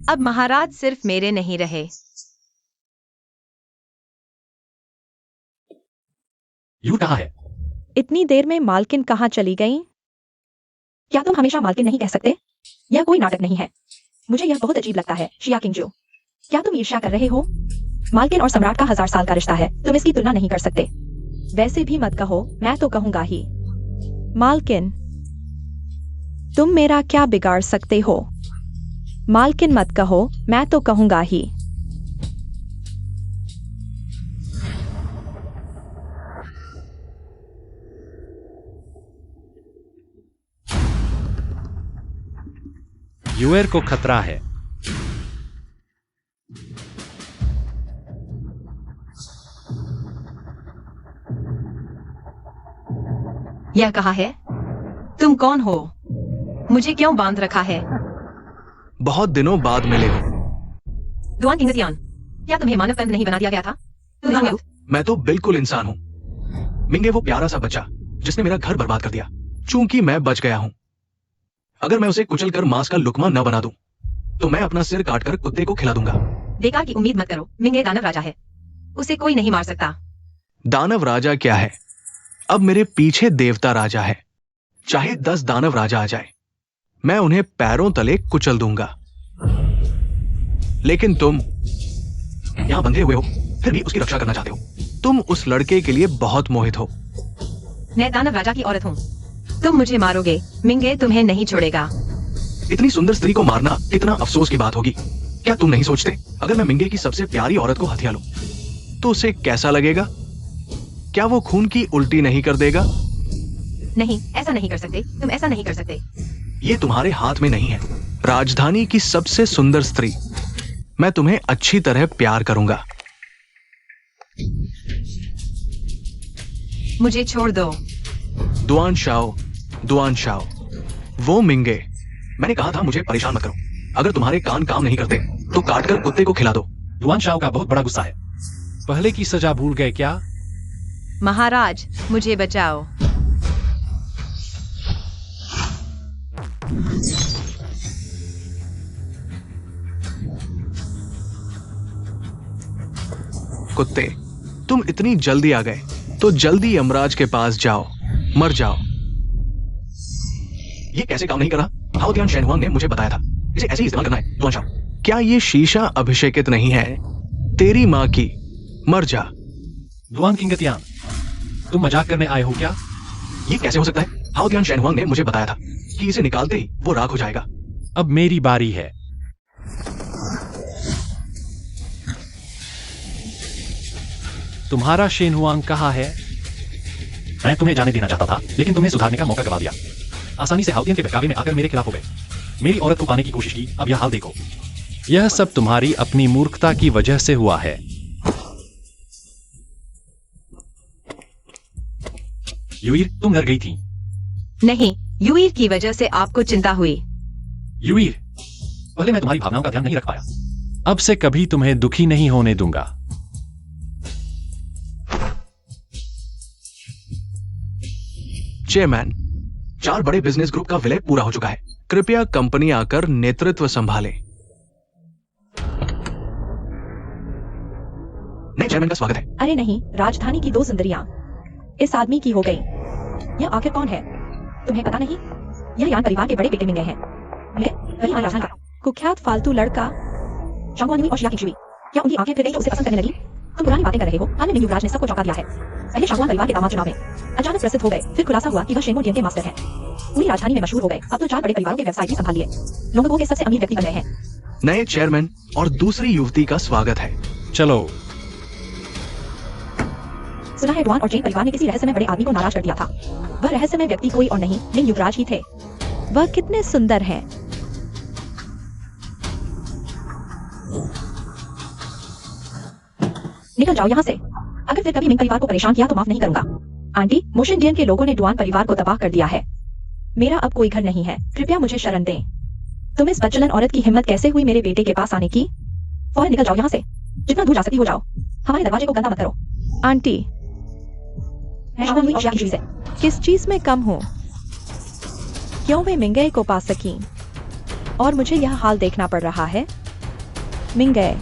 अब महाराज सिर्फ मेरे नहीं रहे। यू कहाँ है? इतनी देर में मालकिन कहाँ चली गई? क्या तुम हमेशा मालकिन नहीं कह सकते? यह कोई नाटक नहीं है। मुझे यह बहुत अजीब लगता है। शिया किंगजू, क्या तुम ईर्ष्या कर रहे हो? मालकिन और सम्राट का 1000 साल का रिश्ता है, तुम इसकी तुलना नहीं कर सकते। वैसे भी मत कहो, मैं तो कहूंगा ही। मालकिन, तुम मेरा क्या बिगाड़ सकते हो? मालकिन मत कहो, मैं तो कहूंगा ही। यूएर को खतरा है। यह कहा है? तुम कौन हो? मुझे क्यों बांध रखा है? बहुत दिनों बाद मिले हो। दुआन किंगजियान, क्या तुम्हें मानव तंत्र नहीं बना दिया गया था? तुम मैं तो बिल्कुल इंसान हूँ। मिंगे वो प्यारा सा बच्चा जिसने मेरा घर बर्बाद कर दिया। चूंकि मैं बच गया हूँ, अगर मैं उसे कुचलकर मांस का लुकमा न बना दूं, तो मैं अपना सिर काटकर कुत्ते को खिला दूंगा। बेकार की उम्मीद मत करो, मिंगे दानव राजा है, उसे कोई नहीं मार सकता। दानव राजा क्या है, अब मेरे पीछे देवता राजा है। चाहे 10 दानव राजा आ जाए, मैं उन्हें पैरों तले कुचल दूंगा। लेकिन तुम यहां बंधे हुए हो, फिर भी उसकी रक्षा करना चाहते हो। तुम उस लड़के के लिए बहुत मोहित हो। मैं दानव राजा की औरत हूँ, तुम मुझे मारोगे, मिंगे तुम्हें नहीं छोड़ेगा। इतनी सुंदर स्त्री को मारना कितना अफसोस की बात होगी। क्या तुम नहीं सोचते, अगर मैं मिंगे की सबसे प्यारी औरत को हथिया लूं, तो उसे कैसा लगेगा? क्या वो खून की उल्टी नहीं कर देगा? नहीं, ऐसा नहीं कर सकते, तुम ऐसा नहीं कर सकते। ये तुम्हारे हाथ में नहीं है। राजधानी की सबसे सुंदर स्त्री, मैं तुम्हें अच्छी तरह प्यार करूंगा। मुझे छोड़ दो। दुआन शाओ, दुआन शाओ, वो मिंगे। मैंने कहा था मुझे परेशान मत करो। अगर तुम्हारे कान काम नहीं करते तो काटकर कुत्ते को खिला दो। दुआन शाओ का बहुत बड़ा गुस्सा है। पहले की सजा भूल गए क्या? महाराज, मुझे बचाओ। कुत्ते, तुम इतनी जल्दी आ गए तो जल्दी यमराज के पास जाओ, मर जाओ। ये कैसे काम नहीं कर रहा? हाओ दियान शेनहुआंग ने मुझे बताया था, इसे ऐसे ही इस्तेमाल करना है। दुआन शाओ, क्या ये शीशा अभिषेकित नहीं है? तेरी माँ की, मर जा। दुआन किंगतियान, तुम मजाक करने आए हो क्या? ये कैसे हो सकता है? हाओ तियान शेनहुआंग ने मुझे बताया था कि इसे निकालते ही वो राख हो जाएगा। अब मेरी बारी है। तुम्हारा शेनहुआंग कहाँ है? मैं तुम्हें जाने देना चाहता था, लेकिन तुमने सुधारने का मौका गवा दिया। आसानी से हाउतियन के बहकावे में आकर मेरे खिलाफ हो गए। मेरी औरत को पाने की कोशिश की, अब यह हाल देखो। यह सब तुम्हारी अपनी मूर्खता की वजह से हुआ है। युईर, तुम डर गई थी। नहीं, यूईर की वजह से आपको चिंता हुई। युईर, पहले मैं तुम्हारी भावनाओं का ध्यान नहीं रख पाया। अब से कभी तुम्हें दुखी नहीं होने दूंगा। चेयरमैन, 4 बड़े बिजनेस ग्रुप का विलय पूरा हो चुका है। कृपया कंपनी आकर नेतृत्व संभाले। नए चेयरमैन का स्वागत है। अरे नहीं, राजधानी की 2 सुंदरियां इस आदमी की हो गई। यह आखिर कौन है? तुम्हें पता नहीं? यह यान परिवार के बड़े बेटे मिंगे हैं। राजधानी का कुख्यात फालतू लड़का शांगवानी और शिया किंगशुई। क्या उनकी आंखें फिर गई तो उसे पसंद करने लगी? तुम पुरानी बातें कर रहे हो। हाल में युवराज ने सबको चौंका दिया है। पहले शांगवान परिवार के दामाद चुनाव में अचानक प्रसिद्ध हो गए, फिर खुलासा हुआ कि वह शेनमो डियन के मास्टर हैं। पूरी राजधानी में मशहूर हो गए। अब तो 4 बड़े परिवारों के व्यवसाय भी संभाल लिए। लोगों के सबसे अमीर व्यक्ति बन गए हैं। नए चेयरमैन और दूसरी युवती का स्वागत है। चलो। सुना है डुआन और जेन परिवार ने किसी रहस्यमय बड़े आदमी को नाराज कर दिया था। वह रहस्यमय व्यक्ति कोई और नहीं, लिंग युवराज ही थे। वह कितने सुंदर हैं। निकल जाओ यहाँ से। अगर फिर कभी मिंग परिवार को परेशान किया तो माफ नहीं करूंगा। आंटी, मोशिनडियन के लोगों ने डुआन परिवार को तबाह कर दिया है। मेरा अब कोई घर नहीं है। कृपया मुझे शरण दें। तुम इस बच्चलन औरत की हिम्मत कैसे हुई मेरे बेटे के पास आने की? फौरन निकल जाओ यहाँ से। जितना दूर जा सकती हो जाओ। हमारे दरवाजे को गंदा मत करो। आंटी, मैं शामिल हुई और शिया किंगशुई से। किस चीज में कम हूँ? क्यों मैं मिंगे को पा सकी और मुझे यह हाल देखना पड़ रहा है? मिंगे,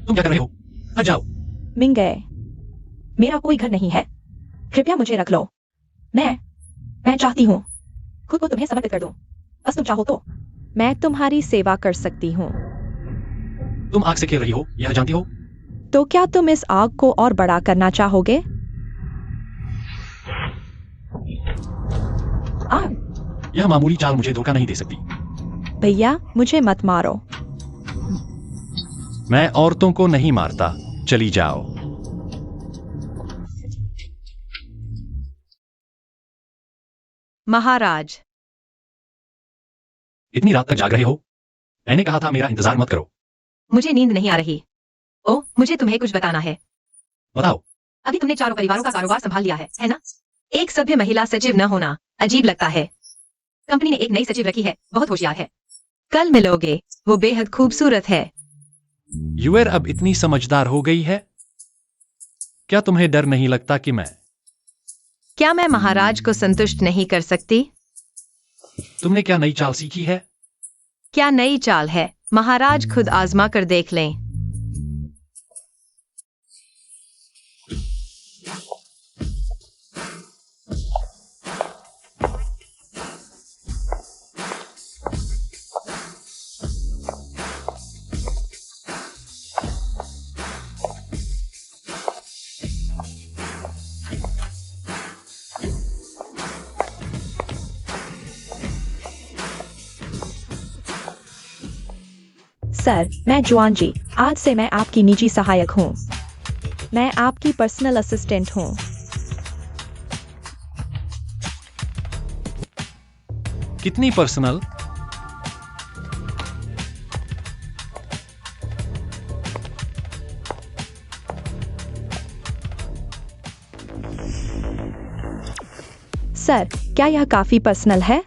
तुम क्या कर रहे हो? हट जाओ। मिंगे, मेरा कोई घर नहीं है। कृपया मुझे रख लो। मैं चाहती हूँ खुद को तुम्हें समर्पित कर दूं। बस तुम चाहो तो मैं तुम्हारी सेवा कर सकती हूँ। तुम आग से खेल रही हो, यह जानती हो? तो क्या तुम इस आग को और बड़ा करना चाहोगे? आग? यह मामूली चाल मुझे धोखा नहीं दे सकती। भैया, मुझे मत मारो। मैं औरतों को नहीं मारता। चली जाओ। महाराज, इतनी रात तक जाग रहे हो? मैंने कहा था मेरा इंतजार मत करो। मुझे नींद नहीं आ रही। ओह, मुझे तुम्हें कुछ बताना है। बताओ। अभी तुमने 4 परिवारों का कारोबार संभाल लिया है ना? एक सभ्य महिला सचिव न होना अजीब लगता है। कंपनी ने एक नई सचिव रखी है, बहुत होशियार है। कल मिलोगे, वो बेहद खूबसूरत है। युएर अब इतनी समझदार हो गई है। क्या तुम्हें डर नहीं लगता कि क्या मैं महाराज को संतुष्ट नहीं कर सकती? तुमने क्या नई चाल सीखी है? क्या नई चाल है? महाराज खुद आजमा कर देख लें। सर, मैं जुआन जी। आज से मैं आपकी निजी सहायक हूँ। मैं आपकी पर्सनल असिस्टेंट हूँ। कितनी पर्सनल? सर, क्या यह काफी पर्सनल है?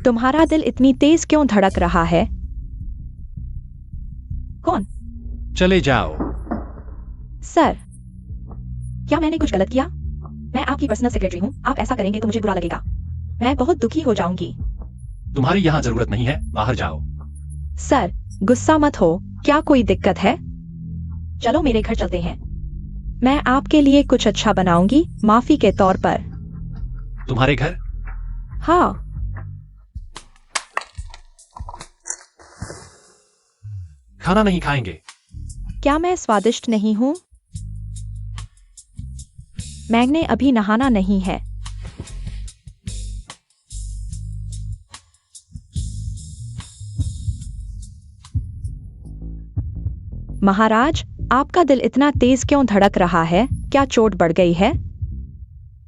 तुम्हारा दिल इतनी तेज क्यों धड़क रहा है? कौन? चले जाओ। सर, क्या मैंने कुछ गलत किया? मैं आपकी पर्सनल सेक्रेटरी हूँ। आप ऐसा करेंगे तो मुझे बुरा लगेगा। मैं बहुत दुखी हो जाऊंगी। तुम्हारी यहाँ जरूरत नहीं है, बाहर जाओ। सर, गुस्सा मत हो, क्या कोई दिक्कत है? चलो मेरे घर चलते हैं। मैं आपके लिए कुछ अच्छा बनाऊंगी, माफी के तौर पर। तुम्हारे घर? हाँ, खाना नहीं खाएंगे? क्या मैं स्वादिष्ट नहीं हूँ? मैंने अभी नहाना नहीं है। महाराज, आपका दिल इतना तेज क्यों धड़क रहा है? क्या चोट बढ़ गई है?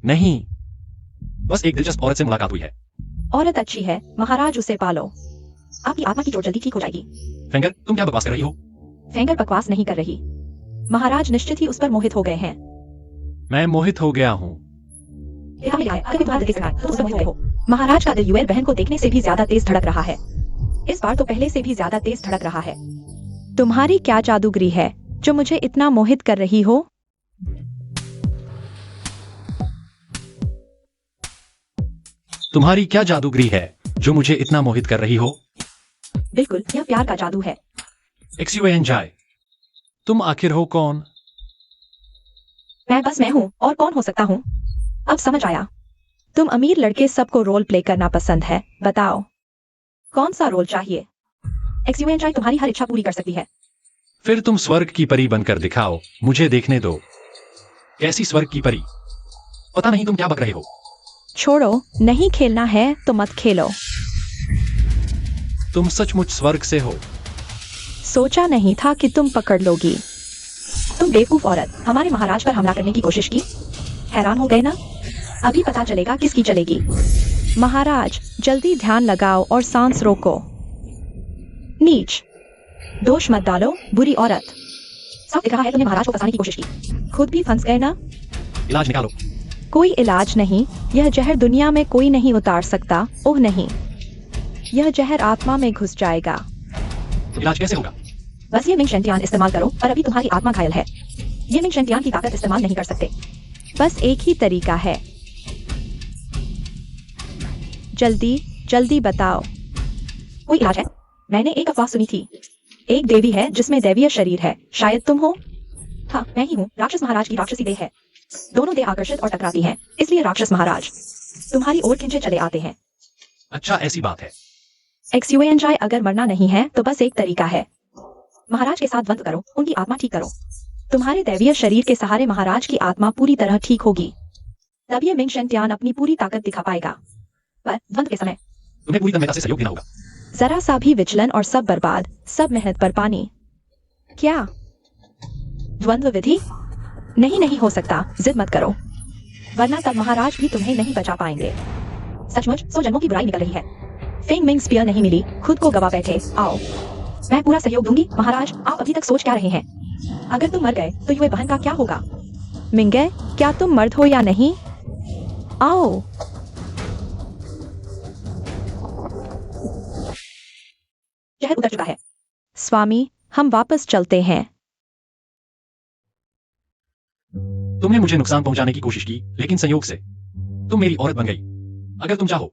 नहीं, बस एक दिलचस्प औरत से मुलाकात हुई है। औरत अच्छी है, महाराज उसे पालो। आपकी आत्मा की चोट जल्दी ठीक हो जाएगी। फिंगर, तुम क्या बकवास कर रही हो? फिंगर बकवास नहीं कर रही। महाराज निश्चित ही उस पर मोहित हो गए हैं। मैं मोहित हो गया हूँ। लिखा मिला है, अगर तुम्हारा दिल तेज तो उस पर मोहित हो गए हो। महाराज का दिल यूएल बहन को देखने से भी ज्यादा तेज धड़क रहा है। इस बार तो पहले से भी ज्यादा तेज धड़क रहा है। तुम्हारी क्या जादूगरी है जो मुझे इतना मोहित कर रही हो? तुम्हारी क्या जादूगरी है जो मुझे इतना मोहित कर रही हो? बिल्कुल, यह प्यार का जादू है। एक्सयूएनजाई, तुम आखिर हो कौन? मैं बस मैं हूँ, और कौन हो सकता हूँ? अब समझ आया। तुम अमीर लड़के सबको रोल प्ले करना पसंद है, बताओ कौन सा रोल चाहिए? एक्सयूएनजाई तुम्हारी हर इच्छा पूरी कर सकती है। फिर तुम स्वर्ग की परी बनकर दिखाओ, मुझे देखने दो। कैसी स्वर्ग की परी? पता नहीं तुम क्या बक रहे हो। छोड़ो, नहीं खेलना है तो मत खेलो। तुम सचमुच स्वर्ग से हो? सोचा नहीं था कि तुम पकड़ लोगी। तुम बेवकूफ औरत, हमारे महाराज पर हमला करने की कोशिश की। हैरान हो गए ना? अभी पता चलेगा किसकी चलेगी। महाराज, जल्दी ध्यान लगाओ और सांस रोको। नीच, दोष मत डालो, बुरी औरत। सब दिख रहा है तुमने महाराज को फंसाने की कोशिश की। खुद भी फंस गए ना? इलाज निकालो। कोई इलाज नहीं, यह जहर दुनिया में कोई नहीं उतार सकता। ओह नहीं, यह जहर आत्मा में घुस जाएगा। तो इलाज कैसे होगा? बस ये मिंग शेंटियान इस्तेमाल करो, पर अभी तुम्हारी आत्मा घायल है। ये मिंग शेंटियान की ताकत इस्तेमाल नहीं कर सकते। बस एक ही तरीका है। जल्दी जल्दी बताओ। कोई इलाज है? मैंने एक अफवाह सुनी थी। एक देवी है जिसमें दैवीय शरीर है, शायद तुम हो। हाँ, मैं ही हूँ। राक्षस महाराज की राक्षसी देह है। दोनों देह आकर्षित और टकराती हैं, इसलिए राक्षस महाराज तुम्हारी ओर खिंचे चले आते हैं। अच्छा, ऐसी बात है। एक्सयूएनजाई, अगर मरना नहीं है तो बस एक तरीका है। महाराज के साथ द्वंद्व करो, उनकी आत्मा ठीक करो। तुम्हारे दैवीय शरीर के सहारे महाराज की आत्मा पूरी तरह ठीक होगी। तब ये मिंग शेंटियान अपनी पूरी ताकत दिखा पाएगा। पर द्वंद्व के समय तुम्हें पूरी तन्मयता से सहयोग देना होगा। जरा सा भी विचलन और सब बर्बाद, सब मेहनत पर पानी। क्या द्वंद्व विधि? नहीं, नहीं हो सकता। जिद मत करो, वरना तब महाराज भी तुम्हें नहीं बचा पाएंगे। सचमुच 100 जन्मों की बुराई निकल रही है। फेंग मिंग स्पीयर नहीं मिली, खुद को गवा बैठे। आओ, मैं पूरा सहयोग दूंगी। महाराज, आप अभी तक सोच क्या रहे हैं? अगर तुम मर गए तो युवे बहन का क्या होगा? मिंगे, क्या तुम मर्द हो या नहीं? आओ। जहर उतर चुका है। स्वामी, हम वापस चलते हैं। तुमने मुझे नुकसान पहुंचाने की कोशिश की, लेकिन संयोग से तुम मेरी औरत बन गई। अगर तुम चाहो,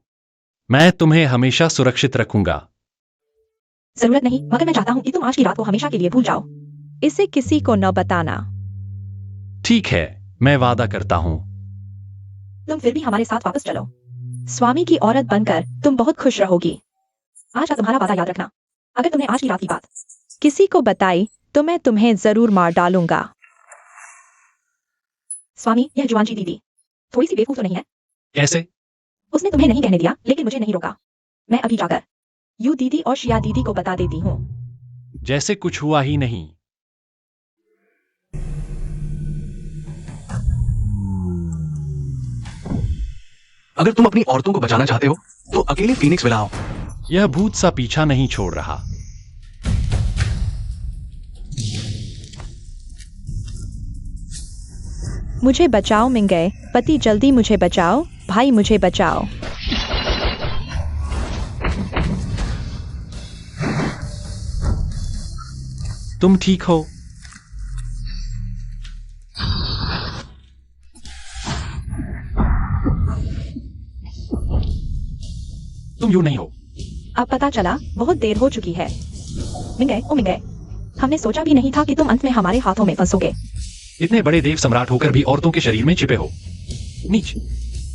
मैं तुम्हें हमेशा सुरक्षित रखूंगा। जरूरत नहीं, मगर मैं चाहता हूँ कि तुम आज की रात को हमेशा के लिए भूल जाओ। इसे किसी को न बताना। ठीक है, मैं वादा करता हूँ। तुम फिर भी हमारे साथ वापस चलो। स्वामी की औरत बनकर तुम बहुत खुश रहोगी। आज का तुम्हारा वादा याद रखना। अगर तुमने आज की रात की बात किसी को बताई तो मैं तुम्हें जरूर मार डालूंगा। स्वामी, यह जुआनजी दीदी थोड़ी सी बेवकूफ तो नहीं है? कैसे? उसने तुम्हें नहीं कहने दिया, लेकिन मुझे नहीं रोका। मैं अभी जाकर यू दीदी और शिया दीदी को बता देती हूँ। जैसे कुछ हुआ ही नहीं। अगर तुम अपनी औरतों को बचाना चाहते हो तो अकेले फीनिक्स विला आओ। यह भूत सा पीछा नहीं छोड़ रहा। मुझे बचाओ मिंगे, पति जल्दी मुझे बचाओ, भाई मुझे बचाओ। तुम ठीक हो? तुम यू नहीं हो। अब पता चला, बहुत देर हो चुकी है। मिंगे, ओ मिंगे, हमने सोचा भी नहीं था कि तुम अंत में हमारे हाथों में फंसोगे। इतने बड़े देव सम्राट होकर भी औरतों के शरीर में छिपे हो। नीच।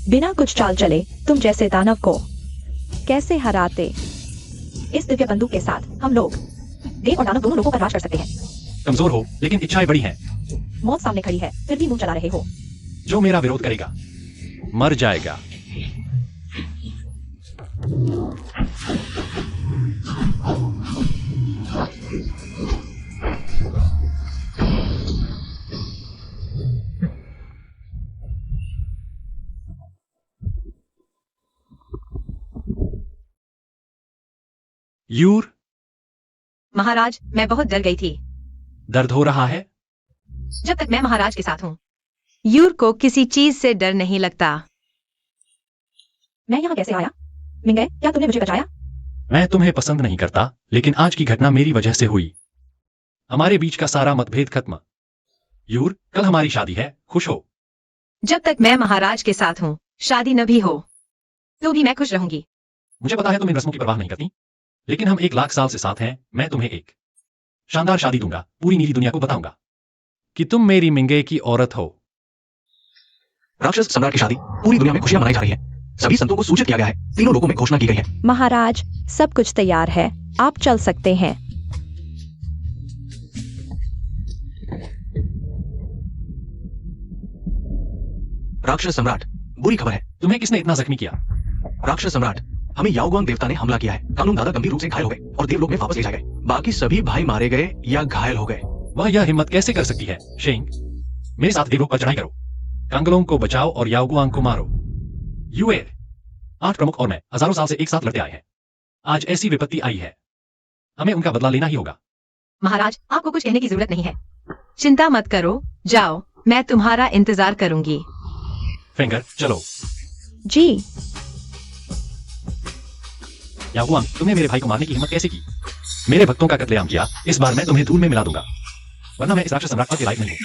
बिना कुछ चाल चले तुम जैसे दानव को कैसे हराते? इस दिव्य बंदूक के साथ हम लोग देव और दानव दोनों लोगों पर राज कर सकते हैं। कमजोर हो लेकिन इच्छाएं बड़ी हैं। मौत सामने खड़ी है फिर भी मुंह चला रहे हो। जो मेरा विरोध करेगा मर जाएगा। यूर, महाराज, मैं बहुत डर गई थी। दर्द हो रहा है? जब तक मैं महाराज के साथ हूँ। यूर को किसी चीज से डर नहीं लगता। मैं यहाँ कैसे आया? मिंगे, क्या तुमने मुझे बचाया? मैं तुम्हें पसंद नहीं करता, लेकिन आज की घटना मेरी वजह से हुई। हमारे बीच का सारा मतभेद खत्म। यूर, कल हमारी शादी है, खुश हो? जब तक मैं महाराज के साथ हूँ, शादी न भी हो, तो भी मैं खुश रहूंगी। मुझे पता है तुम इन रस्मों की परवाह नहीं करती, लेकिन हम 1,00,000 साल से साथ हैं। मैं तुम्हें एक शानदार शादी दूंगा, पूरी नीली दुनिया को बताऊंगा कि तुम मेरी मिंगे की औरत हो। राक्षस सम्राट की शादी पूरी दुनिया में खुशियां मनाई जा रही है। सभी संतों को सूचित किया गया है। तीनों लोगों में घोषणा की गई है। महाराज, सब कुछ तैयार है, आप चल सकते हैं। राक्षस सम्राट, बुरी खबर है। तुम्हें किसने इतना जख्मी किया? राक्षस सम्राट, हमें याओगुआंग देवता ने हमला किया है। कानून दादा गंभीर रूप से घायल हो गए और देवलोक में वापस ले जाए गए। बाकी सभी भाई मारे गए या घायल हो गए। वह यह हिम्मत कैसे कर सकती है? शेंग, मेरे साथ देवलोक पर चढ़ाई करो, कांगलोंग को बचाओ और याओगुआंग को मारो। यूएर, 8 प्रमुख और मैं हजारों साल से एक साथ लड़ते आए हैं। आज ऐसी विपत्ति आई है, हमें उनका बदला लेना ही होगा। महाराज, आपको कुछ कहने की जरूरत नहीं है। चिंता मत करो, जाओ, मैं तुम्हारा इंतजार करूंगी। फेंगर, चलो। जी। याओगुआंग, तुमने मेरे भाई को मारने की हिम्मत कैसे की? मेरे भक्तों का कत्लेआम किया। इस बार मैं तुम्हें धूल में मिला दूंगा, वरना मैं इस राक्षस सम्राट के लायक नहीं हूं।